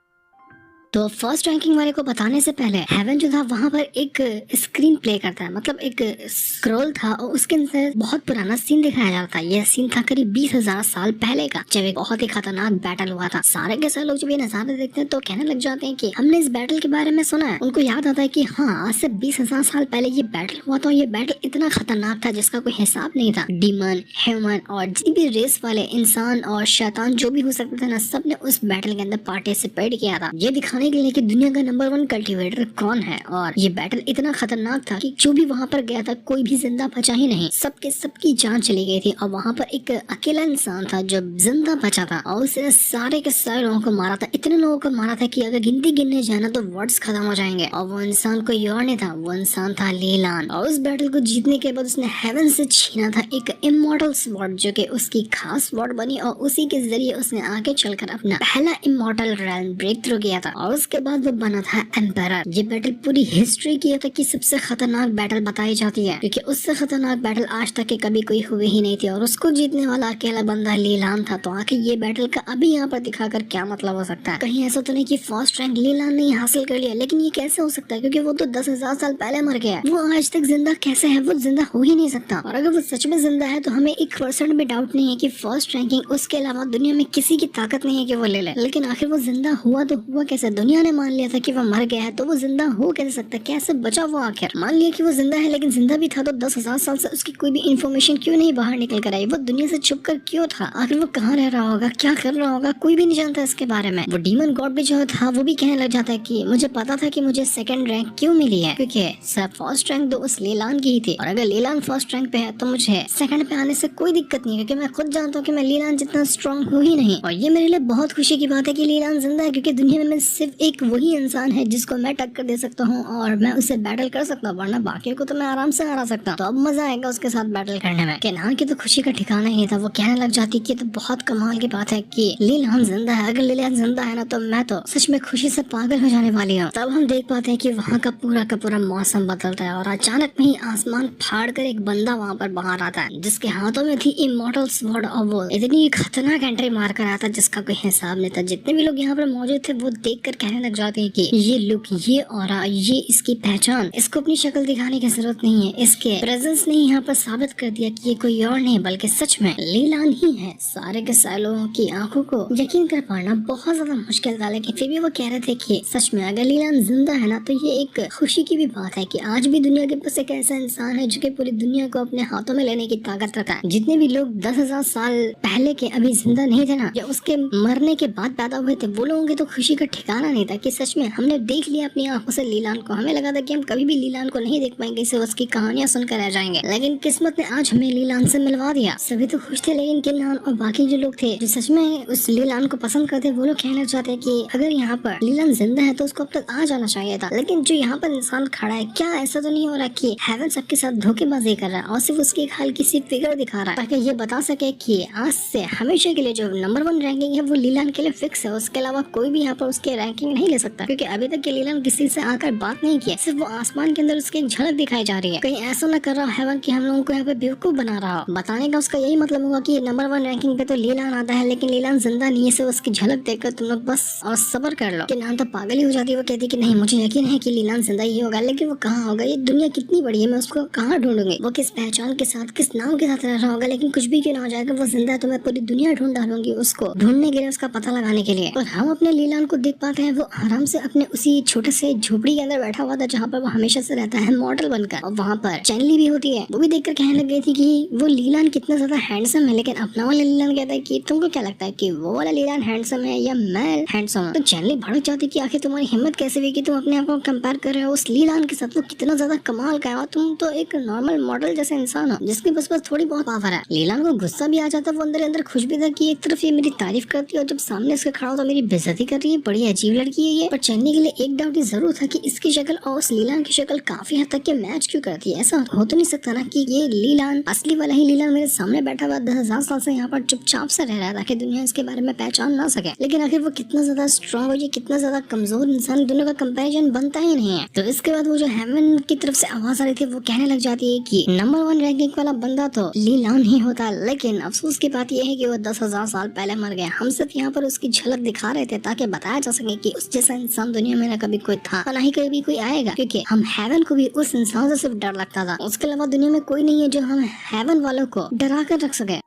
तो फर्स्ट रैंकिंग वाले को बताने से पहले हेवन जो था वहाँ पर एक स्क्रीन प्ले करता है, मतलब एक स्क्रॉल था और उसके अंदर बहुत पुराना सीन दिखाया जाता है। यह सीन था करीब 20,000 साल पहले का, जब एक बहुत ही खतरनाक बैटल हुआ था। सारे के सारे लोग जब ये नजारे देखते हैं तो कहने लग जाते हैं कि हमने इस बैटल के बारे में सुना है। उनको याद आता है कि हाँ आज से 20,000 साल पहले ये बैटल हुआ था, ये बैटल इतना खतरनाक था जिसका कोई हिसाब नहीं था। डीमन, ह्यूमन और जिस भी रेस वाले इंसान और शैतान जो भी हो सकते थे ना, सब ने उस बैटल के अंदर पार्टिसिपेट किया था, ये दिखाने के लिए कि दुनिया का नंबर 1 कल्टीवेटर कौन है। और ये बैटल इतना खतरनाक था कि जो भी वहाँ पर गया था कोई भी जिंदा बचा ही नहीं, सबकी जान चली गई थी। और वहाँ पर एक अकेला इंसान था जो जिंदा बचा था और उसने सारे के सारे लोगों को मारा था, इतने लोगों को मारा था कि अगर गिनती गिनने जाना तो वर्ड्स खत्म हो जाएंगे। और वो इंसान कोई और नहीं था, वो इंसान था लीलान। और उस बैटल को जीतने के बाद उसने हेवन से छीना था एक इमॉर्टल स्वॉर्ड जो कि उसकी खास स्वॉर्ड बनी और उसी के जरिए उसने आगे चलकर अपना पहला इमॉर्टल रैल्म ब्रेक थ्रू किया था और उसके बाद वो बना था एम्परर। ये बैटल पूरी हिस्ट्री की की सबसे खतरनाक बैटल बताई जाती है क्योंकि उससे खतरनाक बैटल आज तक के कभी कोई हुई ही नहीं थी और उसको जीतने वाला अकेला बंदा लीलान था। तो आखिर ये बैटल का अभी यहाँ पर दिखाकर क्या मतलब हो सकता है? कहीं ऐसा तो नहीं कि फर्स्ट रैंक लीलान ने हासिल कर लिया, लेकिन ये कैसे हो सकता है क्योंकि वो तो 10,000 साल पहले मर गया है। वो आज तक जिंदा कैसे है? वो जिंदा हो ही नहीं सकता। और अगर वो सच में जिंदा है तो हमें 1% भी डाउट नहीं है कि फर्स्ट रैंकिंग उसके अलावा दुनिया में किसी की ताकत नहीं है कि वो ले ले। लेकिन आखिर वो जिंदा हुआ तो हुआ कैसे? दुनिया ने मान लिया था कि वो मर गया है, तो वो जिंदा हो कैसे सकता है? कैसे बचा वो? आखिर मान लिया कि वो जिंदा है, लेकिन जिंदा भी था तो 10,000 साल से उसकी कोई भी इंफॉर्मेशन क्यों नहीं बाहर निकल कर आई? वो दुनिया से छुप कर क्यों था? आखिर वो कहाँ रह रहा होगा, क्या कर रहा होगा, कोई भी नहीं जानता इसके बारे में। वो डीमन गॉड भी जो था वो भी कहने लग जाता है कि मुझे पता था कि मुझे सेकंड रैंक क्यों मिली है, क्योंकि सब फर्स्ट रैंक तो उस लीलान की ही थी और अगर लीलान फर्स्ट रैंक पे है तो मुझे सेकंड पे आने से कोई दिक्कत नहीं है क्योंकि मैं खुद जानता हूँ कि मैं लीलान जितना स्ट्रॉन्ग हूँ ही नहीं। और ये मेरे लिए बहुत खुशी की बात है कि लीलान जिंदा है क्योंकि दुनिया में सिर्फ एक वही इंसान है जिसको मैं टक्कर दे सकता हूँ और मैं उससे बैटल कर सकता हूँ, वरना बाकी को तो मैं आराम से हरा सकता हूँ। तो अब मजा आएगा उसके साथ बैटल करने में। केनान की तो खुशी का ठिकाना ही था, वो कहने लग जाती कि तो बहुत कमाल की बात है कि लीलान जिंदा है। अगर लीलान जिंदा है ना तो मैं तो सच में खुशी से पागल हो जाने वाली हूँ। तब हम देख पाते हैं कि वहाँ का पूरा मौसम बदलता है और अचानक में ही आसमान फाड़ कर एक बंदा वहाँ पर बाहर आता है जिसके हाथों में थी इमॉर्टल स्वॉर्ड और वो इतनी खतरनाक एंट्री मार कर आता जिसका कोई हिसाब नहीं था। जितने भी लोग यहाँ पर मौजूद थे वो देख कर कहने लग जाते हैं कि ये लुक, ये ऑरा, ये इसकी पहचान, इसको अपनी शक्ल दिखाने की जरूरत नहीं है, इसके प्रेजेंस ने यहाँ पर साबित कर दिया कि ये कोई और नहीं बल्कि सच में लीलान ही है। सारे के सारे लोगों की आंखों को यकीन कर पाना बहुत ज्यादा मुश्किल था, लेकिन फिर भी वो कह रहे थे कि सच में अगर लीलान जिंदा है ना तो ये एक खुशी की भी बात है कि आज भी दुनिया के पास एक ऐसा इंसान है जो कि पूरी दुनिया को अपने हाथों में लेने की ताकत रखता है। जितने भी लोग 10,000 साल पहले के अभी जिंदा नहीं थे ना, या उसके मरने के बाद पैदा हुए थे, वो लोगों की तो खुशी का ठिकाना नहीं था कि सच में हमने देख लिया अपनी आंखों से लीलान को। हमें लगा था कि हम कभी भी लीलान को नहीं देख पाएंगे, सिर्फ उसकी कहानियां सुनकर रह जाएंगे, लेकिन किस्मत ने आज हमें लीलान से मिलवा दिया। सभी तो खुश थे, लेकिन किन्नान और बाकी जो लोग थे जो सच में उस लीलान को पसंद करते, वो लोग कहना चाहते हैं कि अगर यहाँ पर लीलान जिंदा है तो उसको अब तक आ जाना चाहिए था। लेकिन जो यहाँ पर इंसान खड़ा है, क्या ऐसा तो नहीं हो रहा कि हेवन सबके साथ धोखेबाजी कर रहा है और सिर्फ उसकी हल्की सी फिगर दिखा रहा है ताकि ये बता सके कि आज से हमेशा के लिए जो नंबर 1 रैंकिंग है वो लीलान के लिए फिक्स है, उसके अलावा कोई भी यहाँ पर उसके रैंक रैंकिंग नहीं ले सकता, क्योंकि अभी तक के लीलान किसी से आकर बात नहीं किया, सिर्फ वो आसमान के अंदर उसकी एक झलक दिखाई जा रही है। कहीं ऐसा न कर रहा हेवन कि हम लोगों को यहाँ पे बेवकूफ बना रहा हो। बताने का उसका यही मतलब होगा कि नंबर 1 रैंकिंग पे तो लीलान आता है, लेकिन लीलान जिंदा नहीं है, सिर्फ उसकी झलक देखकर तुम लोग बस और सब्र कर लो। कि नाम तो पागल ही हो जाती है, वो कहती कि नहीं मुझे यकीन है कि लीलान जिंदा ही होगा, लेकिन वो कहाँ होगा, ये दुनिया कितनी बड़ी है, मैं उसको कहाँ ढूंढूंगी, वो किस पहचान के साथ किस नाम के साथ रह रहा होगा, लेकिन कुछ भी क्यों ना हो जाएगा वो जिंदा है तो मैं पूरी दुनिया ढूंढ डालूंगी उसको, ढूंढने के लिए, उसका पता लगाने के लिए। और हम अपने लीलान को देख पाते हैं, वो आराम से अपने उसी छोटे से झोपड़ी के अंदर बैठा हुआ था जहाँ पर वो हमेशा से रहता है मॉडल बनकर। और वहाँ पर चैनली भी होती है, वो भी देखकर कहने लग गई थी कि वो लीलान कितना ज्यादा हैंडसम है, लेकिन अपना वाला लीलान कहता है कि तुमको क्या लगता है कि वो वाला लीलान हैंडसम है या मैं हैंडसम हूँ। तो चैनली भड़क जाती कि आखिर तुम्हारी हिम्मत कैसे हुई कि तुम अपने आप को कंपेयर कर रहे हो उस लीलान के साथ, वो कितना ज्यादा कमाल का है और तुम तो एक नॉर्मल मॉडल जैसे इंसान हो जिसके बस थोड़ी बहुत पावर है। लीलान को गुस्सा भी आ जाता, वो अंदर अंदर खुश भी था कि एक तरफ ये मेरी तारीफ करती है और जब सामने इसके खड़ा हो तो मेरी बेइज्जती कर रही है, बड़ी अजीब लड़की है ये। पर चैनली के लिए एक डाउट जरूर था कि इसकी शक्ल और उस लीलान की शक्ल काफी हद तक के मैच क्यों करती है। ऐसा हो तो नहीं सकता ना कि ये लीलान असली वाला ही लीलान मेरे सामने बैठा हुआ 10,000 साल से यहाँ पर चुपचाप से रह रहा था कि दुनिया इसके बारे में पहचान ना सके, लेकिन आखिर वो कितना ज्यादा स्ट्रॉन्ग और ये कितना ज्यादा कमजोर इंसान, दोनों का कंपैरिजन बनता ही नहीं है। तो इसके बाद वो जो हेवन की तरफ से आवाज आ रही थी वो कहने लग जाती है कि नंबर 1 रैंकिंग वाला बंदा तो लीलान ही होता, लेकिन अफसोस की बात यह है कि वो 10,000 साल पहले मर गया। हम सिर्फ यहाँ पर उसकी झलक दिखा रहे थे ताकि बताया जा सके कि उस जैसा इंसान दुनिया में ना कभी कोई था और ना ही कभी कोई आएगा, क्योंकि हम हेवन को भी उस इंसान से सिर्फ डर लगता था, उसके अलावा दुनिया में कोई नहीं है जो हम हेवन वालों को डरा कर रख सके।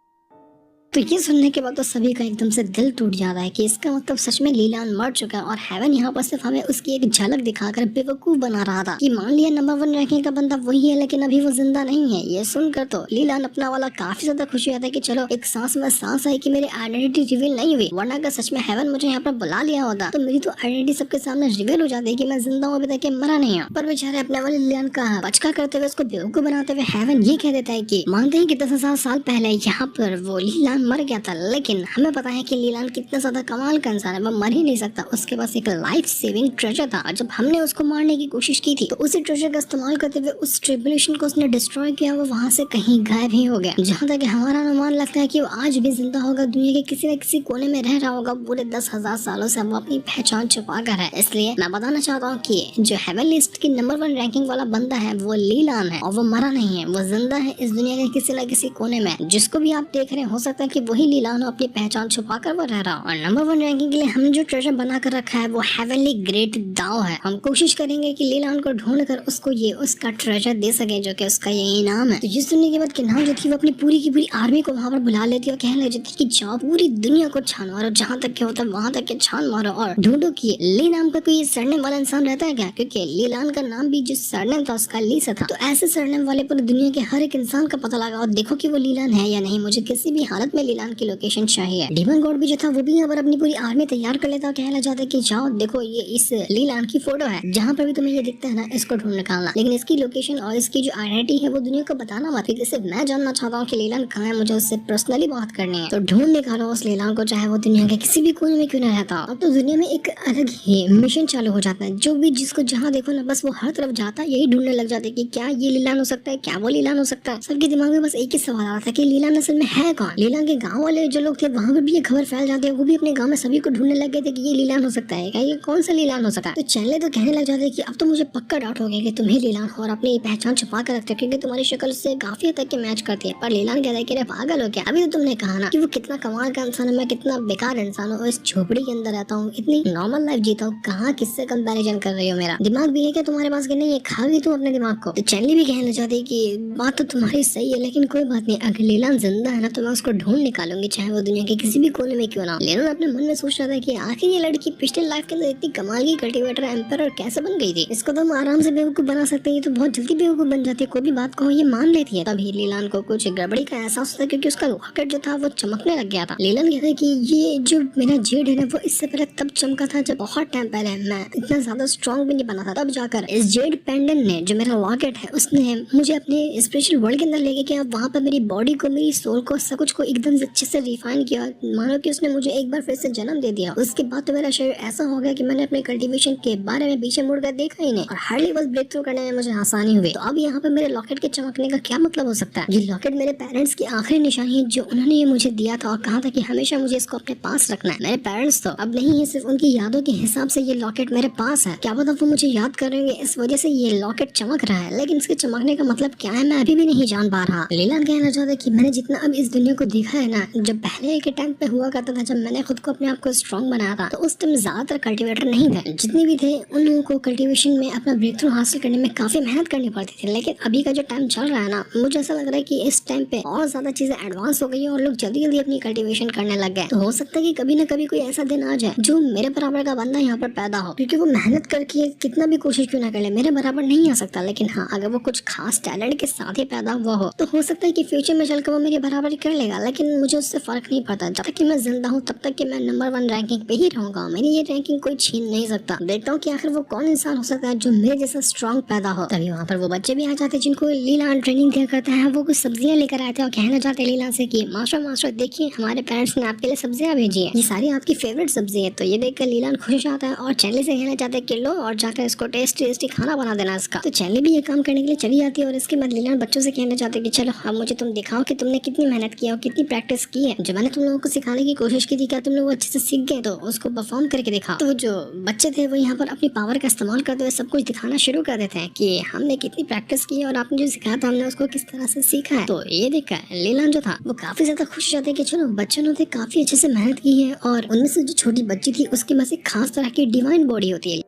तो ये सुनने के बाद तो सभी का एकदम से दिल टूट जाता है कि इसका मतलब सच में लीलान मर चुका है और हेवन यहाँ पर सिर्फ हमें उसकी एक झलक दिखाकर बेवकूफ बना रहा था कि मान लिया नंबर 1 रैंकिंग का बंदा वही है लेकिन अभी वो जिंदा नहीं है। ये सुनकर तो लीलान अपना वाला काफी ज्यादा खुशी आता है कि चलो एक सांस में सांस आई कि मेरी आइडेंटिटी रिवील नहीं हुई, वरना अगर सच में हेवन मुझे यहाँ पर बुला लिया होता तो मेरी तो आइडेंटिटी सबके सामने रिवील हो जाती है कि मैं जिंदा हूँ, अभी तक मरा नहीं हूँ। पर बेचारे अपने वाले लीलान का बचका करते हुए उसको बेवकूफ बनाते हुए हेवन ये कह देता है कि मानते हैं कि 10,000 साल पहले यहाँ पर वो लीलान मर गया था, लेकिन हमें पता है कि लीलान कितना ज्यादा कमाल का इंसान है, वो मर ही नहीं सकता, उसके पास एक लाइफ सेविंग ट्रेजर था और जब हमने उसको मारने की कोशिश की थी तो उसी ट्रेजर का इस्तेमाल करते हुए उस ट्रिब्यूलेशन को उसने डिस्ट्रॉय किया, वो वहाँ से कहीं गायब ही हो गया। जहाँ तक हमारा अनुमान लगता है कि वो आज भी जिंदा होगा, दुनिया के किसी न किसी कोने में रह रहा होगा, पूरे 10,000 सालों से वो अपनी पहचान छुपा कर है। इसलिए मैं बताना चाहता हूँ कि जो हेवन लिस्ट की नंबर 1 रैंकिंग वाला बंदा है वो लीलान है और वो मरा नहीं है, वो जिंदा है इस दुनिया के किसी न किसी कोने में। जिसको भी आप देख रहे हो सकता है कि वही लीलान अपनी पहचान छुपाकर वो रह रहा। और नंबर 1 रैंकिंग के लिए हमने जो ट्रेजर बना कर रखा है वो हेवनली ग्रेट दाव है। हम कोशिश करेंगे कि लीलान को ढूंढकर उसको ये उसका ट्रेजर दे सके जो कि उसका ये इनाम है। तो ये सुनने के बाद किन्हार जो थी वो अपनी पूरी की पूरी आर्मी को वहाँ पर बुला लेती है और कहने लग जाती है कि जाओ पूरी दुनिया को छान मारो, जहाँ तक के होता है वहाँ तक के छान मारो और ढूंढो कि ली नाम का कोई सरनेम वाला इंसान रहता है क्या, क्योंकि लीलान का नाम भी जिस सरनेम था उसका ली से था। तो ऐसे सरनेम वाले पूरी दुनिया के हर एक इंसान का पता लगा और देखो कि वो लीलान है या नहीं, मुझे किसी भी हालत में लीलान की लोकेशन चाहिए। डीमन गॉड भी जो था वो भी यहाँ पर अपनी पूरी आर्मी तैयार कर लेता और कहने लग जाता है कि जाओ देखो ये इस लीलान की फोटो है, जहाँ पर भी तुम्हें ये दिखता है ना इसको ढूंढ निकालना, लेकिन इसकी लोकेशन और इसकी जो आइडेंटिटी है वो दुनिया को बताना मत, क्योंकि सिर्फ मैं जानना चाहता हूँ कि लीलान कहाँ है, मुझे उससे पर्सनली बात करनी है। तो ढूंढ निकालो उस लीलान को, चाहे वो दुनिया के किसी भी कोने में क्यों ना रहता। अब तो दुनिया में एक अलग ही मिशन चालू हो जाता है, जो भी जिसको जहाँ देखो ना बस वो हर तरफ जाता है, यही ढूंढने लग जाते कि क्या ये लीलान हो सकता है, क्या वो लीलान हो सकता है। सबके दिमाग में बस एक ही सवाल आ रहा था कि लीलान असल में है कौन। लीलान के गाँव वाले जो लोग थे वहाँ पर भी ये खबर फैल जाते हैं, वो भी अपने गाँव में सभी को ढूंढने लग गए थे कि ये लीलान हो सकता है, क्या ये कौन सा लीलान हो सकता है। तो चैनल तो कहने लग जाते हैं कि अब तो मुझे पक्का डाउट हो गया कि तुम ही लीलान हो और अपनी पहचान छुपा कर रखते हो, क्योंकि तुम्हारी शक्ल से काफी हद तक के मैच करती है। पर लीलान कहता है कि पागल हो क्या, अभी तो तुमने कहा ना कि वो कितना कमाल का इंसान है, मैं कितना बेकार इंसान हूँ, इस झोपड़ी के अंदर रहता हूँ, इतनी नॉर्मल लाइफ जीता हूँ, कहाँ किससे कंपैरिजन कर रही हो। मेरा दिमाग भी है क्या तुम्हारे पास कि नहीं, ये खा गई तुम अपने दिमाग को। तो चैनल भी कहना चाहती है कि बात तो तुम्हारी सही है, लेकिन कोई बात नहीं, अगर लीलान जिंदा है ना तो मैं उसको ढूंढ निकालूंगी, चाहे वो दुनिया के किसी भी कोने में क्यों ना। लीलान अपने मन में सोच रहा था कि आखिर ये लड़की पिछले लाइफ के अंदर इतनी कमाल की कल्टीवेटर एम्पायर कैसे बन गई थी, इसको तो हम आराम से बेवकूफ बना सकते हैं, तो बहुत जल्दी बेवकूफ बन जाती है, कोई भी बात को ये मान लेती है। तभी लीलान को कुछ गड़बड़ी का एहसास होता है क्योंकि उसका रॉकेट जो था वो चमकने लग गया था। लीलान कहता है कि ये जो मेरा जेड है ना वो इससे पहले तब चमका था जब बहुत टाइम पहले मैं इतना ज्यादा स्ट्रॉन्ग भी नहीं बना था, तब जाकर इस जेड पेंडेंट ने जो मेरा रॉकेट है उसने मुझे अपने स्पेशल वर्ल्ड के अंदर लेके गया, वहाँ पर मेरी बॉडी को, मेरी सोल को, सब कुछ को एकदम एकदम से अच्छे से रिफाइन किया, मानो कि उसने मुझे एक बार फिर से जन्म दे दिया। उसके बाद तो मेरा शरीर ऐसा हो गया कि मैंने अपने कल्टीवेशन के बारे में पीछे मुड़कर देखा ही नहीं और हर लेवल ब्रेक थ्रू करने में मुझे आसानी हुई। तो अब यहाँ पे मेरे लॉकेट के चमकने का क्या मतलब हो सकता है? ये लॉकेट मेरे पेरेंट्स की आखिरी निशानी है जो उन्होंने ये मुझे दिया था और कहा था कि हमेशा मुझे इसको अपने पास रखना है। मेरे पेरेंट्स तो अब नहीं है, सिर्फ उनकी यादों के हिसाब से ये लॉकेट मेरे पास है। क्या पता वो मुझे याद करेंगे, इस वजह से ये लॉकेट चमक रहा है, लेकिन इसके चमकने का मतलब क्या है मैं अभी भी नहीं जान पा रहा। लीलान कहना चाहता है कि मैंने जितना अब इस दुनिया को देखा है ना, जब पहले के टाइम पे हुआ करता था, जब मैंने खुद को अपने आप को स्ट्रॉन्ग बनाया था, तो उस टाइम ज्यादातर कल्टीवेटर नहीं थे। जितने भी थे उन लोगों को कल्टीवेशन में अपना ब्रेक थ्रू हासिल करने में काफी मेहनत करनी पड़ती थी। लेकिन अभी का जो टाइम चल रहा है ना, मुझे ऐसा लग रहा है कि इस टाइम पे और ज्यादा चीजें एडवांस हो गई है और लोग जल्दी जल्दी अपनी कल्टीवेशन करने लग गए। तो हो सकता है कि कभी न कभी कोई ऐसा दिन आ जाए जो मेरे बराबर का बंदा यहाँ पर पैदा हो, क्योंकि वो मेहनत करके कितना भी कोशिश क्यों ना कर ले, मेरे बराबर नहीं आ सकता। लेकिन हाँ, अगर वो कुछ खास टैलेंट के साथ ही पैदा हुआ हो तो हो सकता है कि फ्यूचर में चलकर वो मेरी बराबरी कर लेगा। लेकिन मुझे उससे फर्क नहीं पड़ता, जब तक कि मैं जिंदा हूँ तब तक कि मैं नंबर 1 रैंकिंग पे ही रहूंगा। मेरी ये रैंकिंग कोई छीन नहीं सकता। देखता हूँ कि आखिर वो कौन इंसान हो सकता है जो मेरे जैसा स्ट्रॉन्ग पैदा हो। तभी वहाँ पर वो बच्चे भी आ जाते हैं जिनको लीलान ट्रेनिंग दिया करता है। वो कुछ सब्जियां लेकर आए थे और कहना चाहते लीलान से कि मास्टर मास्टर देखिए, हमारे पेरेंट्स ने आपके लिए सब्जियां भेजी है, ये सारी आपकी फेवरेट सब्जी है। तो ये देखकर लीलान खुश आता है और चैनली से कहना चाहते हैं कि लो और जाकर इसको टेस्टी खाना बना देना इसका। तो चैनली भी ये काम करने के लिए चली जाती है और इसके बाद लीलान बच्चों से कहना चाहते हैं कि चलो अब मुझे तुम दिखाओ कि तुमने कितनी मेहनत की और कितनी प्रैक्टिस की है। जो मैंने तुम लोगों को सिखाने की कोशिश की थी, क्या तुम लोग अच्छे से सीख गए? तो उसको परफॉर्म करके दिखाओ। तो जो बच्चे थे वो यहाँ पर अपनी पावर का इस्तेमाल करते हुए सब कुछ दिखाना शुरू कर देते हैं कि हमने कितनी प्रैक्टिस की है और आपने जो सिखाया था हमने उसको किस तरह से सीखा है। तो ये देखकर लीलान जो था वो काफी ज्यादा खुश रहते कि चलो बच्चों ने काफी अच्छे से मेहनत की है। और उनमें से जो छोटी बच्ची थी उसके पास एक खास तरह की डिवाइन बॉडी होती है।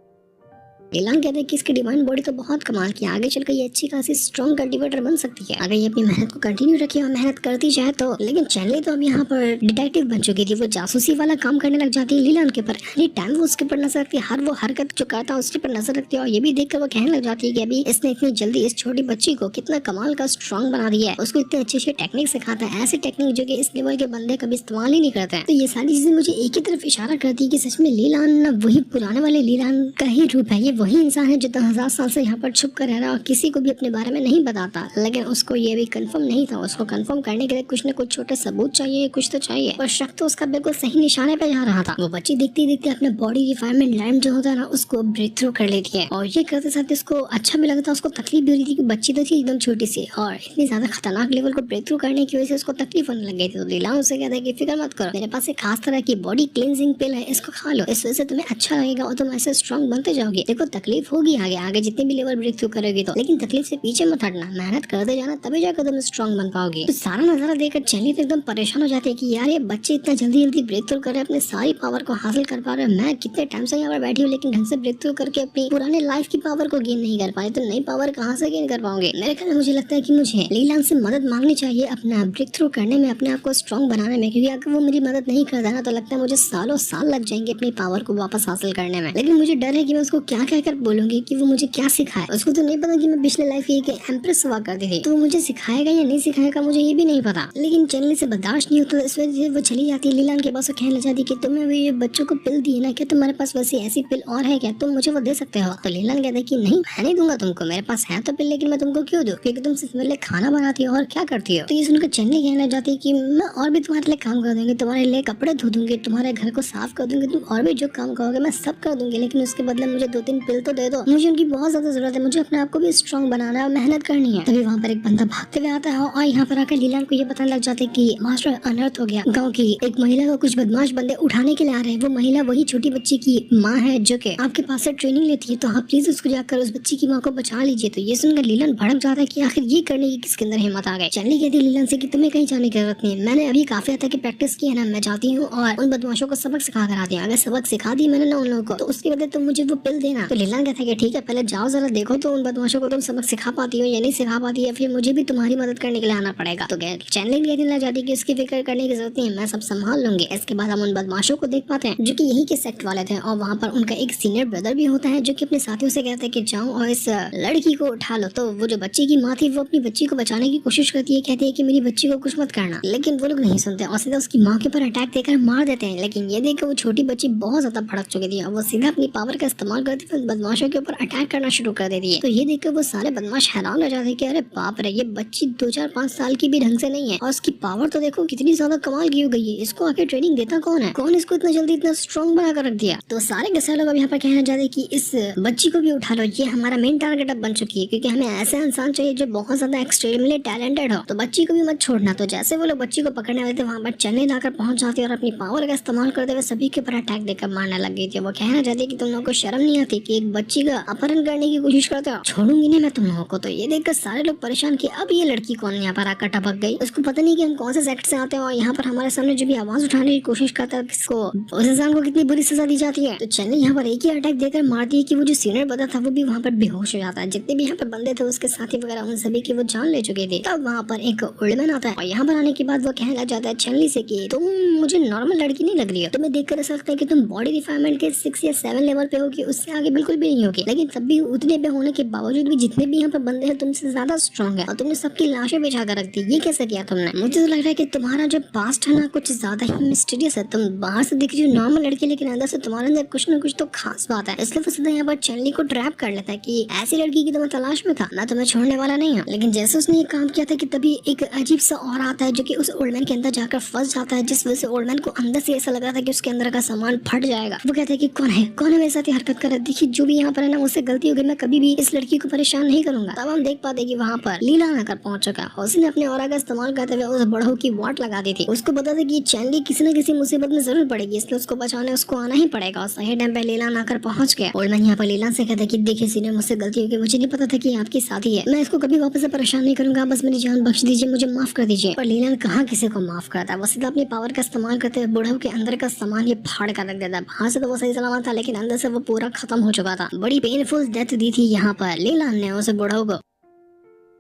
लीलान कहते हैं कि इसकी डिवाइन बॉडी तो बहुत कमाल की, आगे चलकर ये अच्छी खासी स्ट्रॉन्ग कल्टीवेटर बन सकती है अगर ये अपनी मेहनत को कंटिन्यू रखे और मेहनत करती जाए तो। लेकिन चैनली तो अब यहाँ पर डिटेक्टिव बन चुकी थी, वो जासूसी वाला काम करने लग जाती है लीलान के ऊपर। एनी टाइम वो उसके ऊपर नजर रखती है, हर वो हरकत जो करता है उसके ऊपर नजर रखती है। और ये भी देखकर वो कहने लग जाती है कि अभी इसने इतनी जल्दी इस छोटी बच्ची को कितना कमाल का स्ट्रॉन्ग बना दिया है, उसको इतने अच्छे टेक्निक सिखाता है, ऐसी टेक्निक जो कि इस लेवल के बंदे कभी इस्तेमाल ही नहीं करते हैं। तो ये सारी चीजें मुझे एक ही तरफ इशारा करती है कि सच में लीलान ना वही पुराने वाले लीलान का ही रूप है। ये वही इंसान है जो 10,000 साल से यहाँ पर छुप कर रह रहा और किसी को भी अपने बारे में नहीं बताता। लेकिन उसको ये भी कंफर्म नहीं था, उसको कंफर्म करने के लिए कुछ न कुछ छोटे सबूत चाहिए, कुछ तो चाहिए। और शक तो उसका बिल्कुल सही निशाने पे जा रहा था। वो बच्ची देखते देखते अपने बॉडी रिफाइनमेंट लैम्प जो होता है ना उसको ब्रेक थ्रू कर लेती है। और ये करते साथ उसको अच्छा भी लगता, उसको तकलीफ भी हो रही थी कि बच्ची तो थी एकदम छोटी सी और इतनी ज्यादा खतरनाक लेवल को ब्रेक थ्रू करने की वजह से उसको तकलीफ होने लग गई थी। तो लीलान उसे कहता है कि फिक्र मत करो, मेरे पास एक खास तरह की बॉडी क्लींजिंग पिल है, इसको खा लो, इस वजह से तुम्हें अच्छा लगेगा और तुम ऐसे स्ट्रॉन्ग बनते जाओगे। देखो तकलीफ होगी आगे आगे जितनी भी लेवल ब्रेक थ्रू करोगी तो, लेकिन तकलीफ से पीछे मत हटना, मेहनत करते जाना तभी जाकर तुम स्ट्रॉन्ग बन पाओगे। तो सारा नजारा देखकर चैनली तो एकदम परेशान हो जाती है कि यार ये बच्चे इतना जल्दी जल्दी ब्रेक थ्रू कर रहे हैं, अपने सारी पावर को हासिल कर पा रहे हैं। मैं कितने टाइम से यहाँ पर बैठी हूँ लेकिन ढंग से ब्रेक थ्रू करके अपनी पुराने लाइफ की पावर को गेन नहीं कर पाए, तो नई पावर कहाँ से गेन कर पाओगे? मेरे ख्याल में मुझे लगता है कि मुझे लीलान से मदद मांगनी चाहिए अपना ब्रेक थ्रू करने में, अपने आप को स्ट्रॉन्ग बनाने में, क्योंकि अगर वो मेरी मदद नहीं करता ना तो लगता है मुझे सालों साल लग जाएंगे अपनी पावर को वापस हासिल करने में। लेकिन मुझे डर है कि मैं उसको क्या कहकर बोलूंगी कि वो मुझे क्या सिखाए। उसको तो नहीं पता कि मैं पिछले लाइफ एक एम्प्रेस हुआ करती थी, तो वो मुझे सिखाएगा या नहीं सिखाएगा मुझे ये भी नहीं पता। लेकिन चैनली से बर्दाश्त नहीं होता, इस वजह से वो चली जाती है लीलान के पास और कहने लग जाती है कि तुमने अभी ये बच्चों को पिल दी है ना, क्या तुम्हारे पास वैसी ऐसी पिल और है क्या, तुम मुझे वो दे सकते हो? तो लीलान कहता है कि नहीं मैं नहीं दूंगा तुमको, मेरे पास है तो पिल, लेकिन मैं तुमको क्यों दूं, क्योंकि तुम सिर्फ मेरे लिए खाना बनाती हो और क्या करती हो। तो ये सुनकर चैनली कहने लग जाती है कि मैं और भी तुम्हारे लिए काम कर दूंगी, तुम्हारे लिए कपड़े धो दूंगी, तुम्हारे घर को साफ कर दूंगी, तुम और भी जो काम करोगे मैं सब कर दूंगी, लेकिन उसके बदले मुझे 2-3 पिल तो दे दो, मुझे उनकी बहुत ज्यादा जरूरत है, मुझे अपने आप को भी स्ट्रॉन्ग बनाना है और मेहनत करनी है। तभी वहाँ पर एक बंदा भागते हुए आता है और यहाँ पर आकर लीलान को ये बताने लग जाते कि मास्टर अनर्थ हो गया, गाँव की एक महिला को कुछ बदमाश बंदे उठाने के लिए आ रहे हैं। वो महिला वही छोटी बच्ची की माँ है जो कि आपके पास से ट्रेनिंग लेती है, तो आप प्लीज उसको जाकर उस बच्ची की माँ को बचा लीजिए। तो ये सुनकर लीलान भड़क जाता है कि आखिर ये करने की किसके अंदर हिम्मत आ गई। चैनली कहती है लीलान से कि तुम्हें कहीं जाने की जरूरत नहीं है, मैंने अभी काफी हद तक प्रैक्टिस की है ना, मैं जाती हूँ और उन बदमाशों को सबक सिखा कर आती हूँ। अगर सबक सिखा दी मैंने ना उन लोगों को तो उसके बदले तुम मुझे वो पिल देना। तो लीलान कहता है कि ठीक है, पहले जाओ जरा देखो तो उन बदमाशों को तुम सबक सिखा पाती हो या नहीं सिखा पाती है, फिर मुझे भी तुम्हारी मदद करने के लिए आना पड़ेगा। तो चैनली भी कहने लग जाती है कि उसकी फिक्र करने की जरूरत नहीं है, मैं सब संभाल लूंगी। इसके बाद हम उन बदमाशों को देख पाते हैं जो कि यही के सेक्ट वाले थे और वहाँ पर उनका एक सीनियर ब्रदर भी होता है जो कि अपने साथियों से कहता है कि जाओ और इस लड़की को उठा लो। तो वो जो बच्ची की माँ थी वो अपनी बच्ची को बचाने की कोशिश करती है, कहती है कि मेरी बच्ची को कुछ मत करना, लेकिन वो लोग नहीं सुनते और सीधा उसकी माँ के ऊपर अटैक देकर मार देते हैं। लेकिन ये देखकर वो छोटी बच्ची बहुत ज्यादा भड़क चुकी थी और वो सीधा अपनी पावर का इस्तेमाल करती हुए बदमाशों के ऊपर अटैक करना शुरू कर देती है। तो ये देखकर वो सारे बदमाश हैरान हो जाते हैं कि अरे बाप रे, ये बच्ची 2-4-5 साल की भी ढंग से नहीं है और उसकी पावर तो देखो कितनी ज्यादा कमाल की हो गई है। इसको आके ट्रेनिंग देता कौन है, कौन इसको इतना जल्दी इतना स्ट्रॉन्ग बना कर रख दिया। तो सारे के सारे लोग अब यहाँ पर कहना चाहते हैं कि इस बच्ची को भी उठा लो, ये हमारा मेन टारगेट अब बन चुकी है, क्योंकि हमें ऐसा इंसान चाहिए जो बहुत ज्यादा एक्सट्रीमली टैलेंटेड हो। तो बच्ची को भी मत छोड़ना। तो जैसे वो लोग बच्ची को पकड़ने वाले थे, वहाँ पर चेन्नई लाकर पहुंच जाती है और अपनी पावर का इस्तेमाल करते हुए सभी के ऊपर अटैक देकर मारने लग गई थी। वो कहना चाहती है कि तुम लोगों को शर्म नहीं आती कि एक बच्ची का अपहरण करने की कोशिश करते हो, छोड़ूंगी नहीं मैं तुम लोगों को। तो ये देखकर सारे लोग परेशान कि अब ये लड़की कौन यहाँ पर आकर टपक गई, उसको पता नहीं कि हम कौन से सेक्ट से आते हैं और यहाँ पर हमारे सामने जो भी आवाज उठाने की कोशिश करता है किसको, उस इंसान को कितनी बुरी सजा दी जाती है। तो चेन्नई यहाँ पर एक ही अटैक देकर मारती है कि वो जो सीनियर बंदा था वो भी वहाँ पर बेहोश हो जाता है। जितने भी यहाँ पर बंदे थे उसके साथी वगैरह उन सभी की वो जान ले चुके थे। तब वहाँ पर एक ओल्ड मैन आता है और यहाँ पर आने के बाद वो कहने लग जाता है चेन्नई से कि तुम मुझे नॉर्मल लड़की नहीं लग रही हो, तुम्हें देखकर ऐसा लगता है कि तुम बॉडी रिफाइनमेंट के 6 या 7 लेवल पे होगी, उससे आगे बिल्कुल भी नहीं होगी। लेकिन तब भी उतने पे होने के बावजूद भी जितने भी यहाँ पर बंदे हैं तुमसे ज्यादा स्ट्रॉन्ग है और तुमने सबकी लाशें बिछा कर रख दी। ये कैसे किया तुमने? मुझे तो लग रहा है कि तुम्हारा जो पास्ट है ना कुछ ज्यादा ही मिस्टीरियस है। तुम बाहर से दिख रही हो नॉर्मल लड़की, लेकिन अंदर से तुम्हारे अंदर कुछ ना कुछ तो खास बात है। इसलिए वो सीधा यहाँ पर चेन्नई को ट्रैप कर लेता है कि ऐसी लड़की की तो मैं तलाश में था, मैं तुम्हें छोड़ने वाला नहीं हूँ। लेकिन जैसे उसने ये काम किया था कि तभी एक अजीब सा और आता है जो कि उस ओल्ड मैन के अंदर जाकर फंस जाता है, जिस वजह से ओल्ड मैन को अंदर से ऐसा लग रहा था कि उसके अंदर का सामान फट जाएगा। वो कहता है कि कौन है मेरे साथ ये हरकत कर रहा है, देखिए जो भी यहाँ पर है ना मुझसे गलती हो गई, मैं कभी भी इस लड़की को परेशान नहीं करूंगा। तब हम देख पाते कि वहाँ पर लीला आकर पहुंच चुका है। उसने अपने ऑरा का इस्तेमाल करते हुए उस बड़हू की वाट लगा दी थी। उसको पता था कि चेन्नई किसी न किसी मुसीबत में जरूर पड़ेगी, इसलिए उसको बचाने उसको आना ही पड़ेगा। और सही टाइम पे लीला आकर पहुंच गया। ओल्ड मैन यहाँ पर लीला से कहता है कि देखिए सीनियर, मुझसे गलती हो गई, मुझे नहीं पता था कि आपकी साथी है, मैं इसको कभी वापस से परेशान नहीं करूंगा, बस मेरी जान बख्श दीजिए, मुझे माफ कर दीजिए। पर लीला कहाँ किसी को माफ करता है, वो सीधा अपनी पावर का इस्तेमाल करते हुए बुढ़ऊ के अंदर का सामान ये फाड़ कर रख देता है। बाहर से तो वो सही सलामत था, लेकिन अंदर से वो पूरा खत्म हो चुका था। बड़ी पेनफुल डेथ दी थी यहाँ पर लीला ने उस बुढ़ऊ को।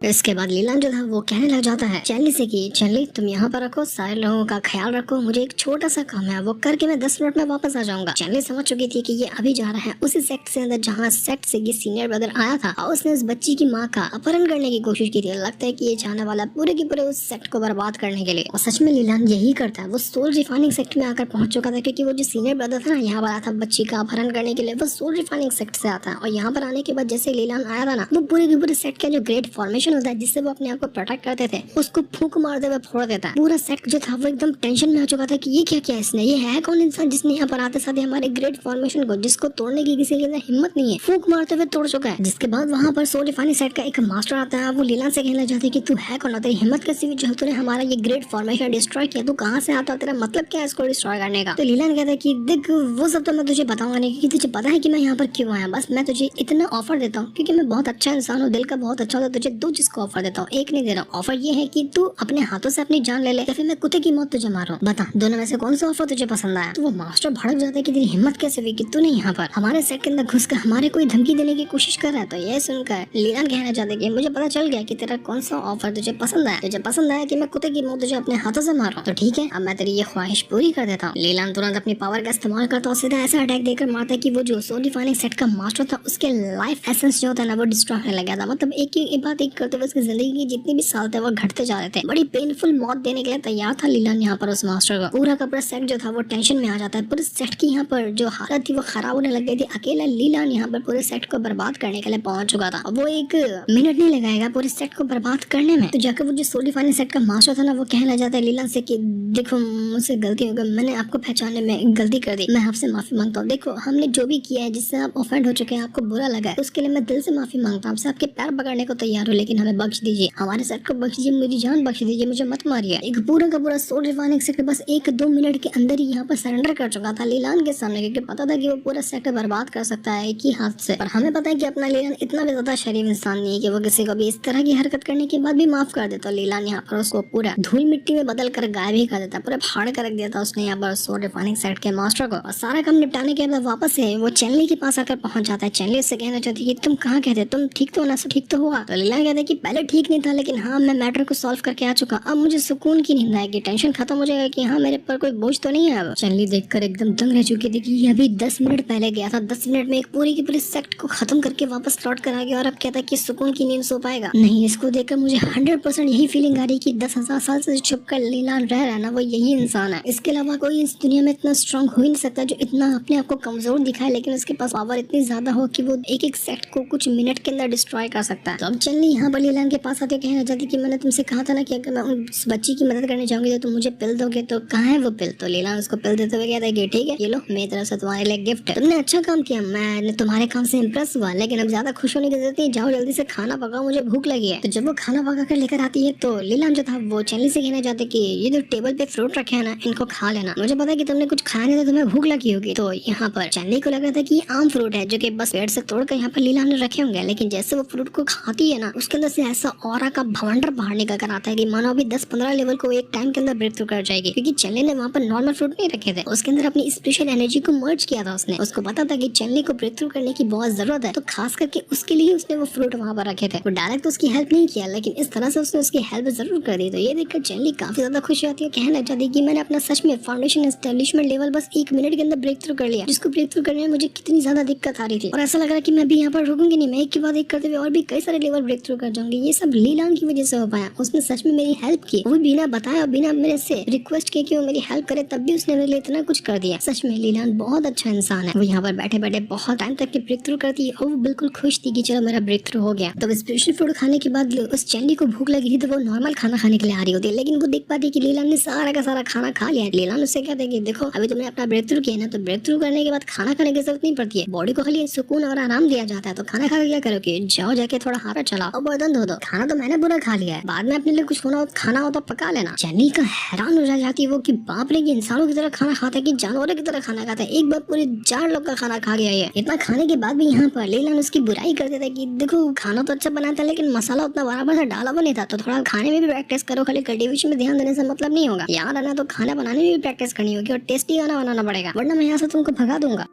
इसके बाद लीलान जो था वो कहने लग जाता है चेन्नई से कि चेन्नई तुम यहाँ पर रखो, सारे लोगों का ख्याल रखो, मुझे एक छोटा सा काम है, वो करके मैं 10 मिनट में वापस आ जाऊंगा। चेन्नई समझ चुकी थी कि ये अभी जा रहा है उसी सेक्ट से अंदर जहाँ सेक्ट से ये सीनियर ब्रदर आया था और उसने उस बच्ची की माँ का अपहरण करने की कोशिश की थी। लगता है कि ये जाने वाला पूरे के पूरे उस सेक्ट को बर्बाद करने के लिए। और सच में लीलान यही करता है। वो सोल रिफाइनिंग सेक्ट में आकर पहुंच चुका था, क्योंकि वो जो सीनियर ब्रदर था ना यहाँ पर आया था बच्ची का अपहरण करने के लिए, वो सोल रिफाइनिंग सेक्ट से आता है। और यहाँ पर आने के बाद जैसे लीलान आया था ना, वो पूरे के पूरे सेक्ट का जो ग्रेट फॉर्मेशन होता है जिससे वो अपने आप को प्रोटेक्ट करते थे, उसको फूंक मारते हुए फोड़ देता है। पूरा सेक्ट जो था वो एकदम टेंशन में आ चुका था कि ये क्या किया इसने, ये है कौन इंसान जिसने यहाँ पर आते साथ हमारे ग्रेट फॉर्मेशन को, जिसको तोड़ने की किसी के अंदर हिम्मत नहीं है, फूंक मारते हुए तोड़ चुका है। जिसके बाद वहाँ पर सोल रिफाइनिंग सेक्ट का एक मास्टर आता है। वो लीला से कहना चाहते कि तू है कौन, तेरी हिम्मत कैसी हुई जो तूने हमारा ये ग्रेट फॉर्मेशन डिस्ट्रॉय किया, तू कहाँ से आता, तेरा मतलब क्या है इसको डिस्ट्रॉय करने का। तो लीला ने कहता है कि देख वो सब तो मैं तुझे बताऊंगा नहीं, क्योंकि तुझे पता है कि मैं यहाँ पर क्यों आया। बस मैं तुझे इतना ऑफर देता हूँ क्योंकि मैं बहुत अच्छा इंसान हूँ, दिल का बहुत अच्छा होता, तुझे 2 चीज को ऑफर देता हूँ, एक नहीं दे रहा हूँ। ऑफर ये है कि तू अपने हाथों से अपनी जान ले ले या फिर मैं कुत्ते की मौत तुझे मारूं, बता दोनों में से कौन सा ऑफर तुझे पसंद आया। तो वो मास्टर भड़क जाता है कि तेरी हिम्मत कैसे हुई कि तूने यहाँ पर हमारे सेट के अंदर घुसकर हमारे कोई धमकी देने की कोशिश कर रहा है। तो ये सुनकर लीलान कहना चाहते कि मुझे पता चल गया कि तेरा कौन सा ऑफर तुझे पसंद आया, तुझे पसंद आया कि मैं कुत्ते की मौत तुझे अपने हाथों से मारूं, तो ठीक है अब मैं तेरी ये ख्वाहिश पूरी कर देता हूँ। लीलान तुरंत अपनी पावर का इस्तेमाल करता और सीधा ऐसा अटैक देकर मारता है कि वो जो सोल रिफाइनिंग सेट का मास्टर था उसके लाइफ एसेंस जो होता है ना वो डिस्ट्रॉय होने लग गया था। मतलब एक ही बात एक करते हुए उसकी जिंदगी की जितनी भी साल थे वो घटते जा रहे थे। बड़ी पेनफुल मौत देने के लिए तैयार था लीलान यहाँ पर उस मास्टर का। पूरा का पूरा सेट जो था वो टेंशन में आ जाता है। पूरे सेट की यहाँ पर जो हालत थी वो खराब होने लग गई थी। अकेला लीलान यहाँ पर पूरे सेट को बर्बाद करने के लिए पहुंच चुका था। वो 1 मिनट नहीं लगाएगा पूरे सेट को बर्बाद करने में। तो जाकर वो जो सोल रिफाइनिंग सेट का मास्टर था ना वो कहना चाहता है लीलान से कि देखो मुझसे गलती हो गई, मैंने आपको पहचानने में गलती कर दी, मैं आपसे माफी मांगता हूँ। देखो हमने जो भी किया है जिससे आप ऑफेंड हो चुके हैं, आपको बुरा लगा है, उसके लिए मैं दिल से माफी मांगता हूँ, आपसे आपके पैर पकड़ने को तैयार हूँ, लेकिन हमें बख्श दीजिए, हमारे सेट को बख्श दीजिए, मेरी जान बख्श दीजिए, मुझे मत मारिए। एक पूरा का पूरा सोल रिफाइनिंग सेट बस 1-2 मिनट के अंदर ही यहाँ पर सरेंडर कर चुका था लीलान के सामने, क्योंकि पता था कि वो पूरा सेक्टर बर्बाद कर सकता है एक ही हाथ से। पर हमें पता है कि अपना लीलान इतना भी ज्यादा शरीफ इंसान नहीं है कि वो किसी को भी इस तरह की हरकत करने के बाद भी माफ कर देता। लीलान यहाँ पर उसको पूरा धूल मिट्टी में बदल कर गायब ही कर देता, पूरा फाड़ कर रख दिया था उसने यहाँ पर सोल रिफाइनिंग सेट के मास्टर को। और सारा काम निपटाने के बाद वापस से वो चेन्नई के पास आकर पहुंच जाता है। चेन्नई से कहना चाहती है कि तुम कहाँ कहते, तुम ठीक तो ना, सब ठीक तो हुआ। तो लीलान कहते कि पहले ठीक नहीं था, लेकिन हाँ मैं मैटर को सॉल्व करके आ चुका, अब मुझे सुकून की नींद आएगी, टेंशन खत्म हो जाएगा कि हाँ मेरे पर कोई बोझ तो नहीं है। अब चनली देखकर एकदम दंग रह चुकी थी कि ये अभी 10 मिनट पहले गया था, 10 मिनट में एक पूरी की पूरी सेक्ट को खत्म करके वापस लौट कर आ गया और अब कहता है कि सुकून की नींद सो पाएगा। नहीं, इसको देखकर मुझे 100% यही फीलिंग आ रही कि 10,000 साल से छुप कर लीलान रह रहा है ना, वो यही इंसान है। इसके अलावा कोई इस दुनिया में इतना स्ट्रांग हो ही नहीं सकता जो इतना अपने आप को कमजोर दिखाए, लेकिन उसके पास पावर इतनी ज्यादा हो कि वो एक एक सेक्ट को कुछ मिनट के अंदर डिस्ट्रॉय कर सकता है। तो अब चलनी यहाँ पर लीलान के पास आते कहना चाहती कि मैंने तुमसे कहा था ना कि अगर मैं उस बच्ची की मदद करने जाऊंगी तो तुम मुझे पिल दोगे, तो कहाँ है वो पिल। तो लीलान उसको पिल देते हुए कहता है कि ठीक है ये लो, मेरी तरफ से तुम्हारे लिए गिफ्ट है, तुमने अच्छा काम किया, मैंने तुम्हारे काम से इम्प्रेस हुआ, लेकिन अब ज्यादा खुश होने की जरूरत नहीं, जाओ जल्दी से खाना पकाओ, मुझे भूख लगी है। तो जब वो खाना पका कर लेकर आती है तो लीलान जो था वो चैनली से कहना चाहते कि ये जो टेबल पे फ्रूट रखे हैं ना, इनको खा लेना, मुझे पता है कि तुमने कुछ खाया नहीं था, तुम्हें भूख लगी होगी। तो यहाँ पर चैनली को लग रहा था कि आम फ्रूट है जो कि बस पेड़ से तोड़कर यहाँ पर लीलान ने रखे होंगे, लेकिन जैसे वो फ्रूट को खाती है ना, उसके अंदर से ऐसा ऑरा का भवंडर बाहर निकल कर आता है कि मानो अभी 10-15 लेवल को एक टाइम के अंदर ब्रेक थ्रू कर जाएगी, क्योंकि चैनली ने वहाँ पर नॉर्मल फ्रूट नहीं रखे थे, उसके अंदर अपनी स्पेशल एनर्जी को मर्ज किया था उसने। उसको पता था कि चैनली को ब्रेक थ्रू करने की बहुत जरूरत है, तो खास करके उसके लिए उसने वो फ्रूट वहाँ पर रखे थे। वो डायरेक्ट उसकी हेल्प नहीं किया, लेकिन इस तरह से उसने उसकी हेल्प जरूर कर दी। तो ये देखकर चैनली काफी ज्यादा खुश होती है, कहना चाहती है कि मैंने अपना सच में फाउंडेशन एस्टेब्लिशमेंट लेवल बस 1 मिनट के अंदर ब्रेक थ्रू कर लिया, जिसको ब्रेक थ्रू करने में मुझे कितनी ज्यादा दिक्कत आ रही थी, और ऐसा लग रहा है कि मैं भी यहाँ पर रुकूंगी नहीं, मैं एक के बाद एक करते हुए और भी कई सारे लेवल ब्रेक थ्रू कर जाऊंगी। ये सब लीलान की वजह से हो पाया, उसने सच में मेरी हेल्प की, वो बिना बताया और बिना मेरे से रिक्वेस्ट किए कि वो मेरी हेल्प करे, तब भी उसने मेरे लिए इतना कुछ कर दिया। सच में लीलान बहुत अच्छा इंसान है। वो यहाँ पर बैठे बैठे बहुत टाइम तक ब्रेक थ्रू करती है और वो बिल्कुल खुश थी कि चलो मेरा ब्रेक थ्रू हो गया। तो स्पेशल फूड खाने के बाद उस चैनली को भूख लगी थी, तो वो नॉर्मल खाना खाने के लिए आ रही होती है, लेकिन वो देख पाती है कि लीलान ने सारा का सारा खाना खा लिया है। लीलान उससे कहते हैं कि देखो अभी तुमने अपना ब्रेक थ्रू किया ना, तो ब्रेक थ्रू करने के बाद खाना खाने की जरूरत नहीं पड़ती है, बॉडी को खाली सुकून और आराम दिया जाता है। तो खाना खा क्या करोगे, जाओ जाके थोड़ा हाथ चलाओ और बर्तन धो दो, खाना तो मैंने पूरा खा लिया है, बाद में अपने लिए कुछ होना हो खाना हो तो पका लेना। चैनली का हैरान हो जाती है वो कि बाप रे, कि इंसानों की तरह खाना खाता है कि जानवरों की तरह खाना खाता है, एक बार पूरे 4 लोग का खाना खा गया है। इतना खाने के बाद भी यहाँ पर लीलान उसकी बुराई कर देता है कि देखो खाना तो अच्छा बना था, लेकिन मसाला उतना बराबर से डाला हुआ नहीं था, तो थोड़ा खाने में भी प्रैक्टिस करो, खाली कल्टीवेशन में ध्यान देने से मतलब नहीं होगा, यहाँ रहना तो खाना बनाने में भी प्रैक्टिस करनी होगी और टेस्टी खाना बनाना पड़ेगा, वरना मैं यहाँ से तुमको भगा दूंगा।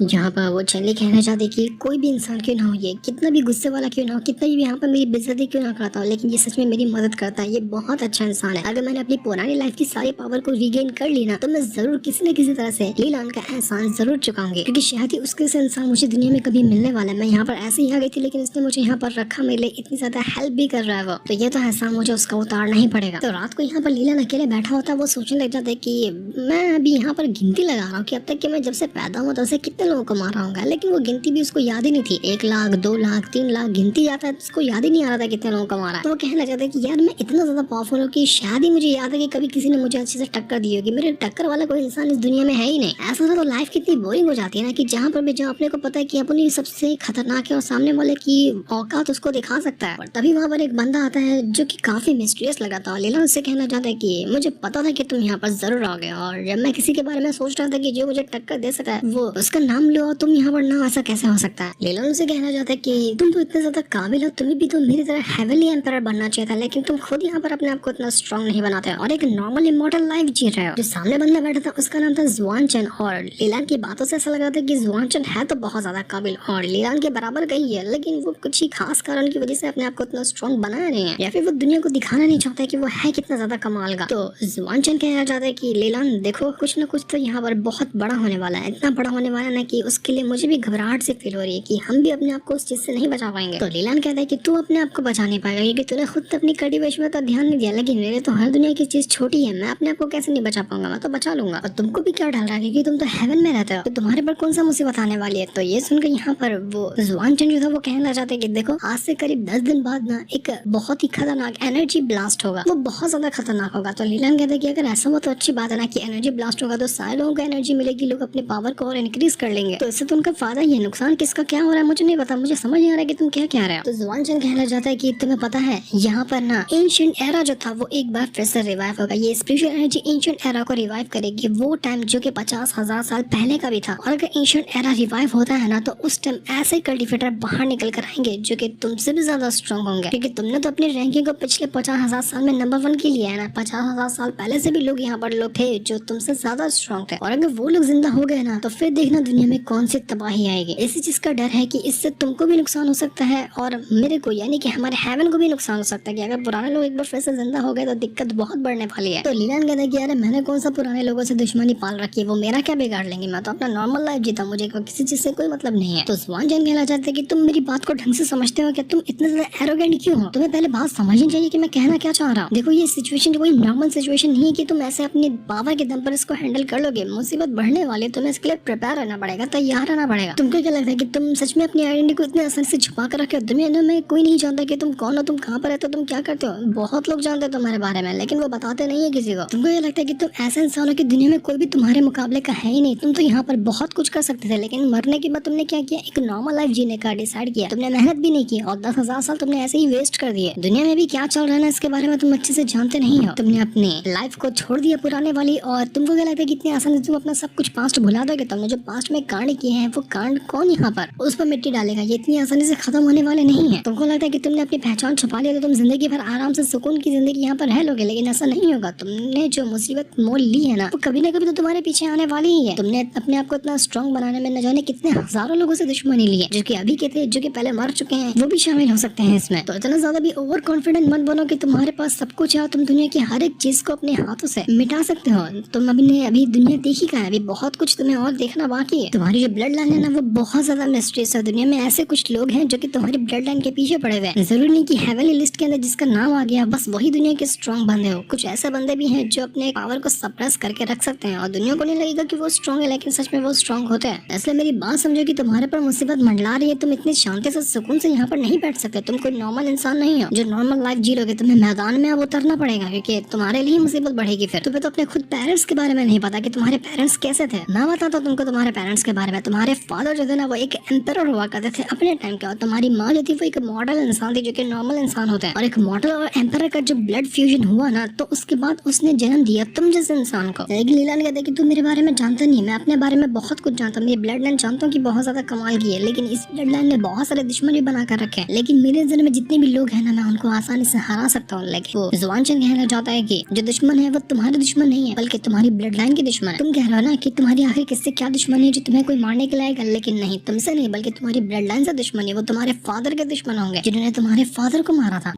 यहाँ पर वो चैनली कहना चाहती कि कोई भी इंसान क्यों ना हो, ये कितना भी गुस्से वाला क्यों ना हो, कितना भी यहाँ पर मेरी बेइज्जती क्यों ना करता हो, लेकिन ये सच में मेरी मदद करता है, ये बहुत अच्छा इंसान है। अगर मैंने अपनी पुरानी लाइफ की सारी पावर को रीगेन कर ली ना, तो मैं जरूर किसी न किसी तरह से लीलान का एहसान जरूर चुकाऊंगी, क्योंकि शायद ही उसके से इंसान मुझे दुनिया में कभी मिलने वाला है। मैं यहाँ पर ऐसे ही आ गई थी, लेकिन उसने मुझे यहाँ पर रखा, मेरे लिए इतनी ज्यादा हेल्प भी कर रहा है वो, तो ये तो एहसान मुझे उसका उतारना ही पड़ेगा। तो रात को यहाँ पर लीलान अकेले बैठा होता है, वो सोचने लग जाता है कि मैं अभी यहाँ पर गिनती लगा रहा हूँ कि अब तक कि मैं जब से पैदा हुआ तब से कितने लोगों को मारा होगा, लेकिन वो गिनती भी उसको याद ही नहीं थी। 1 लाख 2 लाख 3 लाख गिनती जाता है, उसको याद ही नहीं आ रहा था कितने लोगों को मारा। तो वो कहना चाहता है कि यार मैं इतना ज्यादा पावरफुल हूँ कि शायद ही मुझे याद है कि कभी किसी ने मुझे अच्छे से टक्कर दी होगी, मेरे टक्कर वाला कोई इंसान इस दुनिया में है ही नहीं। ऐसा तो लाइफ कितनी बोरिंग हो जाती है ना, कि जहाँ पर भी जहाँ अपने को पता है कि अपनी सबसे खतरनाक है और सामने वाले की औकात उसको दिखा सकता है, और तभी वहाँ पर एक बंदा आता है जो कि काफी मिस्टीरियस लगा था। लीलान उससे कहना चाहता है कि मुझे पता था कि तुम यहाँ पर जरूर आओगे, और जब मैं किसी के बारे में सोच रहा था कि जो मुझे टक्कर दे सका है वो उसका नाम लो, तुम यहाँ पर ना, ऐसा कैसे हो सकता है। लीलान उसे कहना चाहता है कि तुम तो इतने ज्यादा काबिल हो, तुम्हें भी तो मेरी तरह हेवनली एम्पायर बनना चाहिए था, लेकिन तुम खुद यहाँ पर अपने आप को इतना स्ट्रॉन्ग नहीं बनाते हो और एक नॉर्मल इमॉर्टल लाइफ जी रहे हो। जो सामने बंदा बैठा था उसका नाम था जुआनचन, और लीलान की बातों से ऐसा लग रहा था कि जुआनचन है तो बहुत ज्यादा काबिल और लीलान के बराबर का ही है, लेकिन वो कुछ ही खास कारण की वजह से अपने आप को इतना स्ट्रॉन्ग बनाया नहीं है, या फिर वो दुनिया को दिखाना नहीं चाहता कि वो है कितना ज्यादा कमाल का। तो जुआनचन कहना चाहता है कि लीलान देखो कुछ न कुछ तो यहाँ पर बहुत बड़ा होने वाला है, इतना बड़ा होने वाला है कि उसके लिए मुझे भी घबराहट से फील हो रही है कि हम भी अपने आप को उस चीज से नहीं बचा पाएंगे। तो लीलान कहता है कि तू अपने आप को बचा नहीं पाएगा, क्योंकि तूने खुद अपनी कल्टीवेशन में तो ध्यान नहीं दिया, लेकिन मेरे तो हर दुनिया की चीज छोटी है, मैं अपने आप को कैसे नहीं बचा पाऊंगा, मैं तो बचा लूंगा। और तुमको भी क्या डर रहा है, क्योंकि तुम तो हेवन में रहते हो, तो तुम्हारे पर कौन सा मुसीबत आने वाली है। तो ये सुनकर यहाँ पर वो जुआनचन जो था वो कहना चाहते कि देखो आज से करीब 10 दिन बाद ना एक बहुत ही खतरनाक एनर्जी ब्लास्ट होगा, वो बहुत ज्यादा खतरनाक होगा। तो लीलान कहते कि अगर ऐसा हुआ तो अच्छी बात है ना, कि एनर्जी ब्लास्ट होगा तो सारे लोगों को एनर्जी मिलेगी, लोग अपने पावर को और इंक्रीज कर लेंगे, तो इससे तो उनका फायदा ही है, नुकसान किसका क्या हो रहा है मुझे नहीं पता, मुझे समझ नहीं आ रहा है कि तुम क्या कह रहे हो। तो जुआनचन कहना चाहता है कि तुम्हें पता है यहाँ पर ना एंशिएंट एरा जो था वो एक बार फिर से रिवाइव होगा, ये स्पिरिचुअल एनर्जी एंशिएंट एरा को रिवाइव करेगी, वो टाइम जो कि 50,000 साल पहले का भी था। और अगर एंशिएंट एरा रिवाइव होता है ना, तो उस टाइम ऐसे कल्टीवेटर बाहर निकल कर आएंगे जो कि तुमसे भी ज्यादा स्ट्रॉन्ग होंगे, क्योंकि तुमने तो अपनी रैंकिंग को पिछले 50,000 साल में नंबर 1 की लिया है ना। 50,000 साल पहले से भी लोग यहाँ पर लोग थे जो तुमसे ज्यादा स्ट्रॉन्ग थे, और अगर वो लोग जिंदा हो गए ना, तो फिर देखना दुनिया दुनिया में कौन सी तबाही आएगी। इसी चीज का डर है कि इससे तुमको भी नुकसान हो सकता है और मेरे को यानी कि हमारे हेवन को भी नुकसान हो सकता है कि अगर पुराने लोग एक बार फिर से जिंदा हो गए तो दिक्कत बहुत बढ़ने वाली है। तो लीलान कहता है कि यार मैंने कौन सा पुराने लोगों से दुश्मनी पाल रखी है, वो मेरा क्या बिगाड़ लेंगे, मैं तो अपना नॉर्मल लाइफ जीता, मुझे किसी चीज से कोई मतलब नहीं है। तो स्वान जैन कहना चाहते हैं कि तुम मेरी बात को ढंग से समझते हो क्या, तुम इतने ज्यादा एरोगेंट क्यों हो, तुम्हें पहले बात समझनी चाहिए कि मैं कहना क्या चाह रहा हूँ। देखो ये सिचुएशन कोई नॉर्मल सिचुएशन नहीं है कि तुम ऐसे अपनी पावर के दम पर इसको हैंडल कर लोगे। मुसीबत बढ़ने वाली है, तुम्हें इसके लिए प्रिपेयर रहना पड़ेगा, तैयार रहना पड़ेगा। तुमको क्या लगता है कि तुम सच में अपनी आइडेंटिटी को इतने आसानी से छुपा कर रखे हो? दुनिया में कोई नहीं जानता कि तुम कौन हो, तुम कहाँ पर रहते हो, तुम क्या करते हो। बहुत लोग जानते हैं तुम्हारे बारे में लेकिन वो बताते नहीं है किसी को। तुमको ये लगता है कि तुम ऐसे इंसान हो कि दुनिया में कोई भी तुम्हारे मुकाबले का है ही नहीं। तुम तो यहाँ पर बहुत कुछ कर सकते थे लेकिन मरने के बाद तुमने क्या किया, एक नॉर्मल लाइफ जीने का डिसाइड किया। तुमने मेहनत भी नहीं की और 10,000 साल तुमने ऐसे ही वेस्ट कर दिए। दुनिया में भी क्या चल रहा है ना इसके बारे में तुम अच्छे से जानते नहीं हो। तुमने अपनी लाइफ को छोड़ दिया पुराने वाली और तुमको क्या लगता है कि इतनी आसानी से तुम अपना सब कुछ पास्ट भुला दोगे। तुमने जो पास्ट में कांड किए हैं वो कांड कौन यहाँ पर उस पर मिट्टी डालेगा, ये इतनी आसानी से खत्म होने वाले नहीं है। तुमको लगता है कि तुमने अपनी पहचान छुपा लिया तो तुम जिंदगी भर आराम से सुकून की जिंदगी यहाँ पर रह लोगे, लेकिन ऐसा नहीं होगा। तुमने जो मुसीबत मोल ली है ना वो कभी ना कभी तो तुम्हारे पीछे आने वाली ही है। तुमने अपने आप को इतना स्ट्रॉन्ग बनाने में न जाने कितने हजारों लोगों से दुश्मनी ली है, जो कि अभी के थे, जो कि पहले मर चुके हैं, वो भी शामिल हो सकते हैं इसमें। तो इतना ज्यादा भी ओवर कॉन्फिडेंट मत बनो कि तुम्हारे पास सब कुछ है, तुम दुनिया की हर एक चीज को अपने हाथों से मिटा सकते हो। तुम अभी दुनिया देखी का है, अभी बहुत कुछ तुम्हें और देखना बाकी है। तुम्हारी जो ब्लड लाइन है ना वो बहुत ज्यादा मिस्ट्रीज है। दुनिया में ऐसे कुछ लोग हैं जो कि तुम्हारी ब्लड लाइन के पीछे पड़े हुए हैं। जरूरी नहीं कि हेवनली लिस्ट के अंदर जिसका नाम आ गया बस वही दुनिया के स्ट्रॉन्ग बंदे हो। कुछ ऐसे बंदे भी हैं जो अपने पावर को सप्रेस करके रख सकते हैं और दुनिया को नहीं लगेगा कि वो स्ट्रॉन्ग है लेकिन सच में वो स्ट्रॉन्ग होते हैं। इसलिए मेरी बात समझो कि तुम्हारे पर मुसीबत मंडला रही है, तुम इतनी शांति से सुकून से यहाँ पर नहीं बैठ सकते। तुम कोई नॉर्मल इंसान नहीं हो जो नॉर्मल लाइफ जी लोगे। तुम्हें मैदान में अब उतरना पड़ेगा क्योंकि तुम्हारे लिए मुसीबत बढ़ेगी। फिर तुम्हें तो अपने खुद पेरेंट्स के बारे में नहीं पता कि तुम्हारे पेरेंट्स कैसे थे। मैं बताता हूँ तुमको तुम्हारे पेरेंट्स के बारे में। तुम्हारे फादर जो थे ना वो एक एम्परर हुआ करते थे अपने टाइम के, और तुम्हारी माँ जो थी वो एक मॉडल इंसान थी जो कि नॉर्मल इंसान होते हैं। और एक मॉडल और एम्परर का जो ब्लड फ्यूजन हुआ ना तो उसके बाद उसने जन्म दिया तुम जैसे इंसान को। लेकिन लीला ने कहता है कि तुम मेरे बारे में जानता नहीं है, मैं अपने बारे में बहुत कुछ जानता हूँ। मेरी ब्लड लाइन जानता हूँ कि बहुत ज्यादा कमाल की है, लेकिन इस ब्लड लाइन में बहुत सारे दुश्मन भी बना कर रखे हैं। लेकिन मेरे जन्म में जितने भी लोग हैं ना मैं उनको आसानी से हरा सकता हूँ। लेकिन वो जुबान चंद कहना चाहता है कि जो दुश्मन है वो तुम्हारे दुश्मन नहीं है बल्कि तुम्हारी ब्लड लाइन के दुश्मन है। तुम कह रहे हो ना कि तुम्हारी आखिर किससे क्या दुश्मनी है जो तुम्हें कोई मारने के लायक है, लेकिन नहीं, तुमसे नहीं बल्कि तुम्हारी ब्लड लाइन से दुश्मनी है। वो तुम्हारे फादर के दुश्मन होंगे जिन्होंने तुम्हारे फादर को मारा था।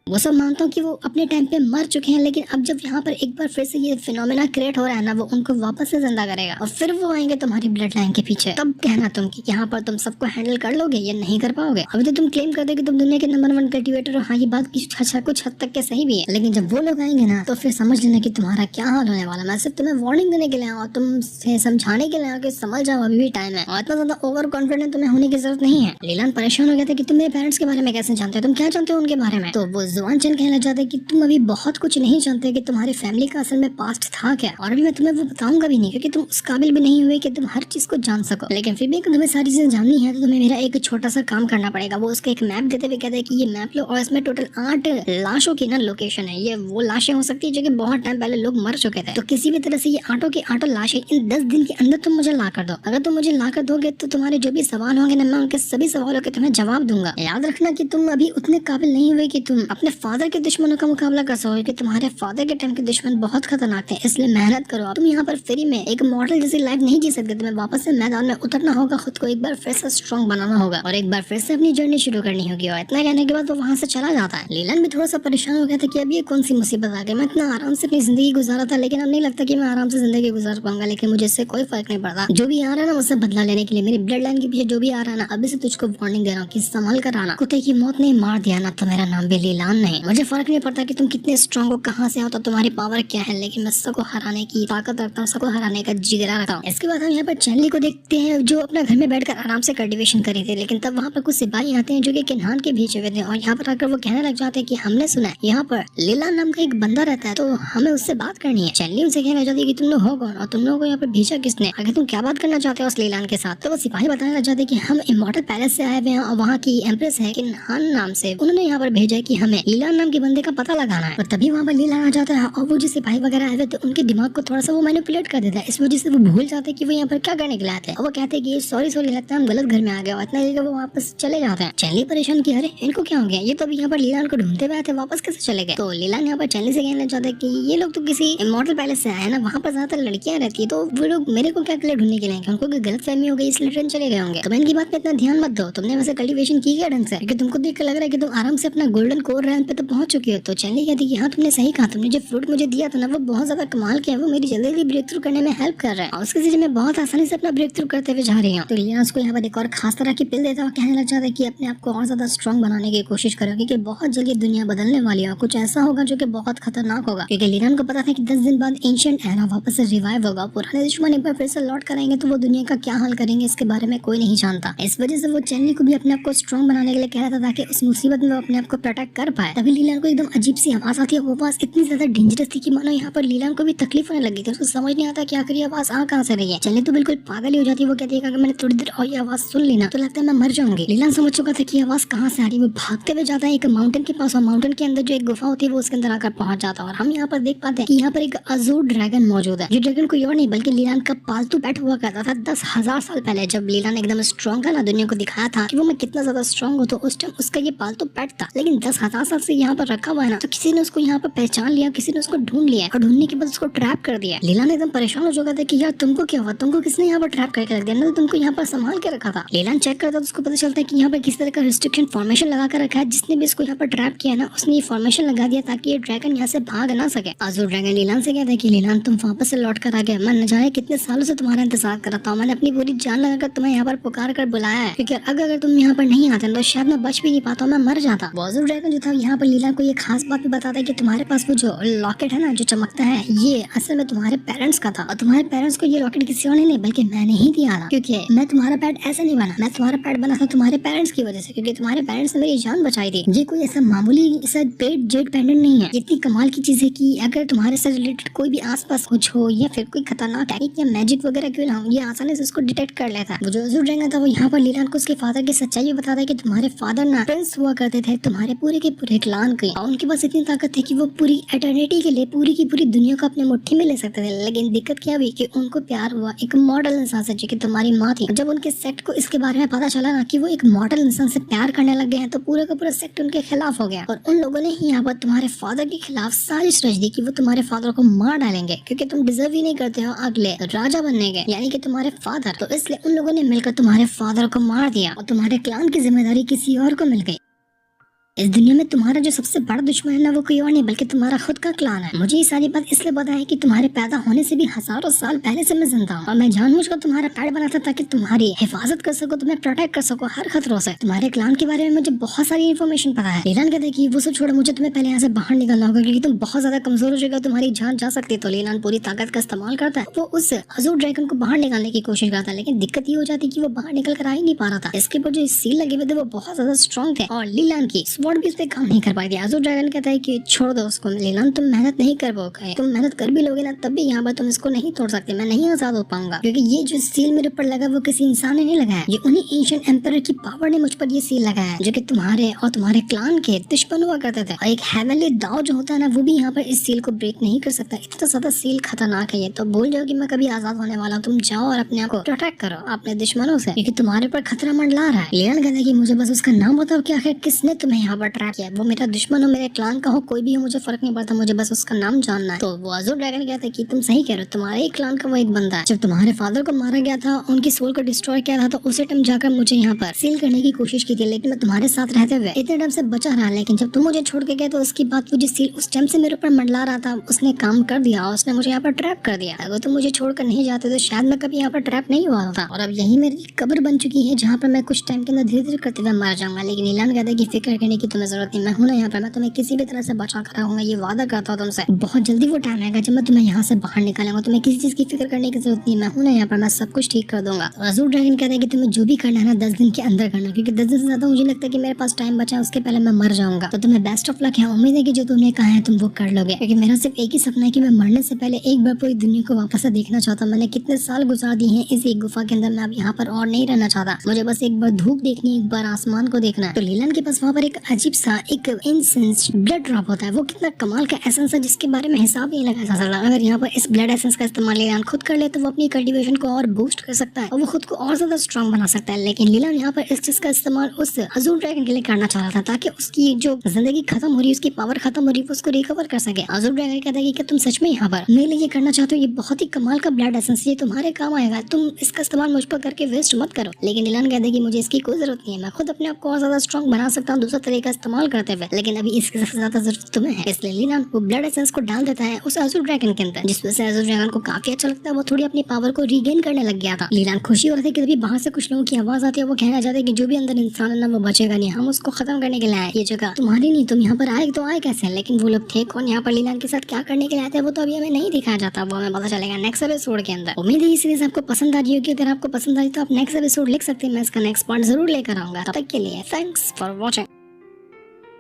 वो सब मानता हूँ कि वो अपने टाइम पे मर चुके हैं, लेकिन अब जब यहाँ पर एक बार फिर से ये फिनोमेना क्रिएट हो रहा है ना वो उनको वापस से जिंदा करेगा और फिर वो आएंगे तुम्हारी ब्लड लाइन के पीछे। तब कहना तुम कि यहाँ पर तुम सबको हैंडल कर लोगे या नहीं कर पाओगे। अभी तो तुम क्लेम करते हो कि तुम दुनिया के नंबर 1 कल्टिवेटर हो। हाँ ये बात कुछ हद तक के सही भी है, लेकिन जब वो लोग आएंगे ना तो फिर समझ लेना कि तुम्हारा क्या हाल होने वाला। मैं सिर्फ तुम्हें वार्निंग देने के लिए और तुमसे समझाने के लिए कि समझ जाओ अभी भी टाइम है और इतना ज्यादा ओवर कॉन्फिडेंट तुम्हें होने की जरूरत नहीं है। लीलान परेशान हो गया था कि तुम मेरे पेरेंट्स के बारे में कैसे जानते हो, तुम क्या जानते हो उनके बारे में। तो वो जुबान चंद कहना चाहते कि तुम अभी बहुत कुछ नहीं जानते कि तुम्हारी फैमिली का असल में पास्ट था क्या, और अभी मैं तुम्हें वो बताऊंगा भी नहीं क्योंकि तुम उस काबिल भी नहीं हुए कि तुम हर चीज को जान सको। लेकिन फिर भी तुम्हें सारी चीजें जाननी है तो तुम्हें मेरा एक छोटा सा काम करना पड़ेगा। वो उसको एक मैप देते हुए कहते हैं कि ये मैप लो और इसमें टोटल 8 लाशों की ना लोकेशन है। ये वो लाशें हो सकती है जो कि बहुत टाइम पहले लोग मर चुके थे। तो किसी भी तरह से ये 8 लाशें इन 10 दिन के अंदर तुम मुझे ला कर दो। अगर तुम मुझे ला कर दोगे तो तुम्हारे जो भी सवाल होंगे ना मैं उनके सभी सवालों के तुम्हें जवाब दूंगा। याद रखना कि तुम अभी उतने काबिल नहीं हुए कि तुम अपने फादर के दुश्मनों का मुकाबला कर सको, कि तुम्हारे फादर के टाइम के दुश्मन बहुत खतरनाक थे। इसलिए मेहनत करो। तुम यहाँ पर फ्री में एक मॉडल जैसी लाइफ नहीं जी सकते। तुम्हें वापस से मैदान में उतरना होगा, खुद को एक बार फिर से स्ट्रॉन्ग बनाना होगा और एक बार फिर से अपनी जर्नी शुरू करनी होगी। और इतना कहने के बाद वो वहाँ से चला जाता है। लीलन भी थोड़ा सा परेशान हो गया था कि अब ये कौन सी मुसीबत आ गई। मैं इतना आराम से अपनी जिंदगी गुजारा था लेकिन अब नहीं लगता कि मैं आराम से जिंदगी गुजार पाऊंगा। लेकिन मुझे इससे कोई फर्क नहीं पड़ता। जो भी आ रहा है ना मुझसे बदला लेने के लिए, मेरी ब्लड लाइन के पीछे जो भी आ रहा है ना, अभी से तुझको वार्निंग दे रहा हूँ कि संभल कर आना। कुत्ते की मौत नहीं मार दिया ना तो मेरा नाम भी लीलान नहीं। मुझे फर्क नहीं पड़ता कि तुम कितने स्ट्रॉन्ग हो, कहाँ से हो, तो तुम्हारी पावर क्या है, लेकिन मैं सबको हराने की ताकत रखता हूँ, सबको हराने का जिगरा रखता हूँ। इसके बाद हम यहाँ पर चैनली को देखते हैं जो अपना घर में बैठकर आराम से कल्टीवेशन कर रही थी। लेकिन तब वहाँ पर कुछ सिपाही आते हैं जो कि किन्हान के बीच हुए थे और यहाँ पर आकर वो कहने लग जाते हैं कि हमने सुना है यहाँ पर लीलान नाम का एक बंदा रहता है तो हमें उससे बात करनी है। चैनली उनसे कहने लग जाती है कि तुम लोग हो कौन और तुम लोगों को यहाँ पर भेजा किसने, आगे तुम क्या बात करना चाहते हो उस लीलान के साथ। तो वो सिपाही बताने लग जाते हैं कि हम इमॉर्टल पैलेस से आए हुए हैं और वहाँ की एम्प्रेस है किन्हान नाम से, उन्होंने यहाँ पर भेजा है कि हमें लीलान नाम के बंदे का पता लगाना है। और तभी वहाँ पर लीलान आ जाता है और वो जो सिपाही वगैरह आए हुए थे उनके दिमाग को थोड़ा सा वो मैनिपुलेट कर देता है। इस वजह से वो भूल जाते हैं कि वो यहाँ पर क्या करने के लिए आते हैं और वो कहते हैं कि सॉरी सॉरी लगता है हम गलत घर में आ गए। इतना लेकर वो वापस चले जाते हैं। चैनली परेशान की अरे इनको क्या हो गया, ये तो अभी यहाँ पर लीलान को ढूंढते हुए आते वापस कैसे चले गए। तो लीलान यहाँ पर चैनली से कहना चाहते हैं कि ये लोग तो किसी इमॉर्टल पैलेस से आए ना, वहाँ पर ज्यादातर लड़कियां रहती है, तो वो लोग मेरे को क्या के लिए ढूंढने के लिए, उनको गलत फहमी हो गई इसलिए ट्रेन चले गए होंगे। तो इनकी बात पे इतना ध्यान मत दो, तुमने वैसे कल्टीवेशन की क्या ढंग से, क्योंकि तुमको देख कर लग रहा है कि तुम आराम से अपना गोल्डन कोर रैंक पे तो पहुंच चुकी हो। तो चैनली कहती है हाँ तुमने सही कहा, तुमने जो फ्रूट मुझे दिया था ना वो बहुत ज्यादा कमाल किया, वो मेरी जल्दी जल्दी ब्रेक थ्रू करने में हेल्प कर रहा है और उसके जरिए मैं बहुत आसानी से अपना ब्रेक थ्रू करते हुए जा रही हूँ। तो लीलान उसको यहाँ पर एक और खास तरह की पिल देता है और कहने लग जाता है कि अपने आप को और ज्यादा स्ट्रॉन्ग बनाने की कोशिश करो, क्योंकि बहुत जल्दी दुनिया बदलने वाली है, कुछ ऐसा होगा जो कि बहुत खतरनाक होगा। क्योंकि लीलान को पता था कि 10 दिन बाद एंशिएंट एरा वापस से रिवाइव होगा, पुराने दुश्मन एक बार फिर से लौट कर आएंगे, तो वो दुनिया का क्या हाल करेंगे इसके बारे में कोई नहीं जानता। इस वजह से वो चैनली को भी अपने आप को स्ट्रॉन्ग बनाने के लिए कह रहा था ताकि उस मुसीबत में वो अपने आप को प्रोटेक्ट कर पाए। तभी लीलान को एकदम अजीब सी आवाज आती है, वो आवाज इतनी ज्यादा डेंजरस थी कि मानो यहाँ पर लीलान को भी तकलीफ होने लगी थी, उसको समझ नहीं आता कि आखिर ये आवाज आ कहाँ से रही है। चैनली तो बिल्कुल पागल ही हो जाती है, वो कहती है अगर मैंने थोड़ी देर और ये आवाज सुन ली ना तो लगता है मैं मर जाऊंगी। लीलान समझ चुका था कि आवाज कहाँ से आ रही है, वो भागते हुए जाता है एक माउंटेन के पास और माउंटेन के अंदर जो एक गुफा होती है वो उसके अंदर आकर पहुंच जाता है। और हम यहाँ पर देख पाते हैं कि यहाँ पर एक अजूर ड्रैगन मौजूद है, जो ड्रैगन कोई और नहीं बल्कि लीलान का पालतू पेट हुआ करता था 10,000 साल पहले। जब लीलान एकदम स्ट्रॉन्ग था ना, दुनिया को दिखाया था कि वो मैं कितना ज्यादा स्ट्रॉन्ग हूँ, तो उस टाइम उसका ये पालतू पेट था। लेकिन 10,000 साल से यहाँ पर रखा हुआ है ना, तो किसी ने उसको यहाँ पर पहचान लिया, किसी ने उसको ढूंढ लिया और ढूंढने के बाद उसको ट्रैप कर दिया। लीलान एकदम परेशान हो चुका था कि यार तुमको क्या हुआ, तुमको किसने यहाँ पर ट्रैप करके रख दिया, ना तुमको यहाँ पर संभाल के रखा था। लीलान चेक करता तो उसको पता चलता है कि यहाँ पर किस तरह का रिस्ट्रिक्शन फॉर्मेशन लगा कर रखा है, जिसने भी इसको यहाँ पर ट्रैप किया ना उसने ये फॉर्मेशन लगा दिया ताकि ये ड्रैगन यहाँ से भाग ना सके। अजूर ड्रैगन लीलान से कहता है कि लीलान तुम वापस से लौट कर आ गए, मैं न जाने कितने सालों से तुम्हारा इंतजार कर रहा था, मैंने अपनी पूरी जान लगाकर तुम्हें यहाँ पर पुकार कर बुलाया है, क्योंकि अगर तुम यहाँ पर नहीं आते तो शायद मैं बच भी नहीं पाता, मैं मर जाता। अजूर ड्रैगन जो था यहाँ पर लीलान को ये खास बात भी बताता है कि तुम्हारे पास वो जो लॉकेट है ना जो चमकता है, ये असल में तुम्हारे पेरेंट्स का था और तुम्हारे पेरेंट्स को ये लॉकेट किसी और ने नहीं बल्कि मैंने ही दिया था, क्योंकि मैं तुम्हारा पेट ऐसे नहीं बना, मैं तुम्हारा पेट बना था तुम्हारे पेरेंट्स की वजह से, क्योंकि तुम्हारे पेरेंट्स ने मेरी जान बचाई थी। ये कोई ऐसा मामूली ऐसा पेट जेट पेंडेंट नहीं है, इतनी कमाल की चीज है कि अगर तुम्हारे साथ रिलेटेड कोई भी आसपास कुछ हो या फिर कोई खतरनाक टेक्निक या मैजिक वगैरह क्यों ना हो, ये आसानी से उसको डिटेक्ट कर लेता है। वो जो अजूर ड्रैगन था वो यहाँ पर लीलान को उसके फादर की सच्चाई बताता है कि तुम्हारे फादर ना प्रिंस हुआ करते थे तुम्हारे पूरे के पूरे क्लान के, और उनके पास इतनी ताकत थी कि वो पूरी एटर्निटी के लिए पूरी की पूरी दुनिया को अपने मुट्ठी में ले सकते थे। लेकिन दिक्कत क्या हुई कि उनको प्यार हुआ एक मॉडल इंसान से जो कि तुम्हारी माँ थी। जब उनके सेक्ट को इसके बारे में पता चला ना कि वो एक मॉडल इंसान से प्यार करने लग गए हैं, तो पूरा का पूरा सेक्ट उनके खिलाफ हो गया और उन लोगों ने ही यहाँ पर तुम्हारे फादर के खिलाफ साजिश रच दी कि वो तुम्हारे फादर को मार डालेंगे, क्योंकि तुम डिजर्व ही नहीं करते हो अगले राजा बनने के, यानी कि तुम्हारे फादर। तो इसलिए उन लोगों ने मिलकर तुम्हारे फादर को मार दिया और तुम्हारे क्लान की जिम्मेदारी किसी और को मिल गई। इस दुनिया में तुम्हारा जो सबसे बड़ा दुश्मन है ना वो कोई और नहीं बल्कि तुम्हारा खुद का क्लान है। मुझे ये सारी बात इसलिए पता है कि तुम्हारे पैदा होने से भी हजारों साल पहले से मैं जिंदा हूँ और मैं जानबूझकर तुम्हारा पैड बना था ताकि तुम्हारी हिफाजत कर सको, तुम्हें प्रोटेक्ट कर सको हर खतरों से। तुम्हारे क्लान के बारे में मुझे बहुत सारी इन्फॉर्मेशन पता है। लीलान कहते हैं कि वो सब छोड़ो, मुझे तुम्हें पहले यहाँ से बाहर निकलना होगा क्योंकि तुम बहुत ज्यादा कमजोर हो जाएगा, तुम्हारी जान जा सकती है। तो लीलान पूरी ताकत का इस्तेमाल करता है, वो उस अजूर ड्रैगन को बाहर निकालने की कोशिश करता है, लेकिन दिक्कत ये हो जाती है कि वो बाहर निकल कर आ ही नहीं पा रहा था। इसके ऊपर जो सील लगे हुए थे वो बहुत ज्यादा स्ट्रॉन्ग थे और लीलान की स्वॉर्ड भी उस पर काम नहीं कर पाई थी। अजूर ड्रैगन कहता है कि छोड़ दो उसको लीलान, तुम मेहनत नहीं कर पाओगे, तुम मेहनत कर भी लोगे ना तब भी यहाँ पर तुम इसको नहीं तोड़ सकते, मैं नहीं आजाद हो पाऊंगा, क्योंकि ये जो सील मेरे ऊपर लगा वो किसी इंसान ने नहीं लगाया, ये उन्हीं एंशिएंट एम्परर की पावर ने मुझ पर ये सील लगाया है जो कि तुम्हारे और तुम्हारे क्लान के दुश्मन हुआ करते थे। और एक हेवनली दाव जो होता है ना वो भी यहाँ पर इस सील को ब्रेक नहीं कर सकता, इतना ज्यादा सील खतरनाक है ये। तो बोल जाओ कि मैं कभी आजाद होने वाला हूँ, तुम जाओ और अपने आप को प्रोटेक्ट करो अपने दुश्मनों से, क्योंकि तुम्हारे पर खतरा मंडला रहा है। लीलान कहता है कि मुझे बस उसका नाम बताओ कि आखिर किसने तुम्हें यहाँ पर ट्रैप किया, वो मेरा दुश्मन हो मेरे क्लान का हो कोई भी हो मुझे फर्क नहीं पड़ता, मुझे बस उसका नाम जानना है। तो वो अजूर ड्रैगन कहता है कि तुम सही कह रहे हो, तुम्हारे ही क्लान का वो एक बंदा है, जब तुम्हारे फादर को मारा गया था उनकी सोल को डिस्ट्रॉय किया था तो उसी टाइम जाकर मुझे यहाँ पर सील करने की कोशिश की थी, लेकिन मैं तुम्हारे साथ रहते हुए इतने टाइम से बचा रहा, लेकिन जब तुम मुझे छोड़ के गए तो उसकी बात वो जो सील उस टाइम से मेरे ऊपर मंडला रहा था उसने काम कर दिया और उसने मुझे यहाँ पर ट्रैप कर दिया। अगर तुम मुझे छोड़कर नहीं जाते तो शायद मैं कभी यहाँ पर ट्रैप नहीं हुआ था और अब यही मेरी कब्र बन चुकी है जहाँ पर मैं कुछ टाइम के अंदर धीरे धीरे करते हुए मर जाऊंगा। लेकिन लीलान कहता है कि फिक्र करने की तुम्हें जरूरत नहीं, मैं हूँ ना यहाँ पर, मैं तुम्हें किसी भी तरह से बचा कर रहूंगा, ये वादा करता हूँ तुमसे। बहुत जल्दी वो टाइम आएगा जब मैं तुम्हें यहाँ से बाहर निकालूंगा, तुम्हें किसी चीज की फिक्र करने की जरूरत नहीं, मैं हूँ ना यहाँ पर, मैं सब कुछ ठीक कर दूंगा। तो अजूर ड्रैगन कहता है कि तुम्हें जो भी करना है ना 10 दिन के अंदर करना, क्योंकि 10 दिन से ज्यादा मुझे लगता है कि मेरे पास टाइम बचा है, उसके पहले मैं मर जाऊंगा। तो तुम्हें बेस्ट ऑफ लक है, उम्मीद है कि जो तुमने कहा है तुम वो कर लोगे, क्योंकि मेरा सिर्फ एक ही सपना है कि मैं मरने से पहले एक बार पूरी दुनिया को वापस से देखना चाहता हूँ। मैंने कितने साल गुजार दिए हैं इस एक गुफा के अंदर, मैं अब यहाँ पर और नहीं रहना चाहता, मुझे बस एक बार धूप देखनी है, एक बार आसमान को देखना है। तो लीलान के पास वहाँ पर एक अजीब सा एक इंसेंस ब्लड ड्रॉप होता है, वो कितना कमाल का एसेंस है जिसके बारे में हिसाब नहीं लगाया जा सकता। अगर यहाँ पर इस ब्लड एसेंस का इस्तेमाल लीलान खुद कर ले तो वो अपनी कल्टीवेशन को और बूस्ट कर सकता है और वो खुद को और ज्यादा स्ट्रॉन्ग बना सकता है। लेकिन लीलान यहाँ पर इस चीज का इस्तेमाल उस अज़ूर ड्रैगन के लिए करना चाह रहा था ताकि उसकी जो जिंदगी खत्म हो रही है, उसकी पावर खत्म हो रही है, उसको रिकवर कर सके। अज़ूर ड्रैगन कहता है कि तुम सच में यहाँ पर मेरे लिए ये करना चाहते हो, ये बहुत ही कमाल का ब्लड एसेंस, ये तुम्हारे काम आएगा, तुम इसका इस्तेमाल मुझ पर करके वेस्ट मत करो। लेकिन लीलान कहता है कि मुझे इसकी कोई जरूरत नहीं है, मैं खुद अपने आप को और ज्यादा स्ट्रॉन्ग बना सकता हूँ दूसरा तरीका इस्तेमाल करते हुए, लेकिन अभी इसकी सबसे ज्यादा जरूरत तुम्हें है। इसलिए लीलान वो ब्लड एसेंस को डाल देता है उस अज़ूर ड्रैगन के अंदर, जिस वजह से अज़ूर ड्रैगन को काफी अच्छा लगता है, वो थोड़ी अपनी पावर को रीगेन करने लग गया था। लीलान खुशी हो रही थी कि तभी बाहर से कुछ लोगों की आवाज आती है, वो कहना चाहते हैं कि जो भी अंदर इंसान है ना वो बचेगा नहीं, हम उसको खत्म करने के लिए आए, ये जगह तुम्हारी नहीं, तुम यहाँ पर आए तो आए कैसे। लेकिन वो लोग थे कौन, यहाँ पर लीलान के साथ क्या करने के लिए आए थे, वो तो अभी हमें नहीं दिखाया जाता, वो हमें पता चलेगा नेक्स्ट एपिसोड के अंदर। उम्मीद है ये सीरीज आपको पसंद आ रही होगी, अगर आपको पसंद आई तो आप नेक्स्ट एपिसोड लिख सकते हैं, मैं इसका नेक्स्ट पार्ट जरूर लेकर आऊंगा। तब तक के लिए थैंक्स फॉर वॉचिंग।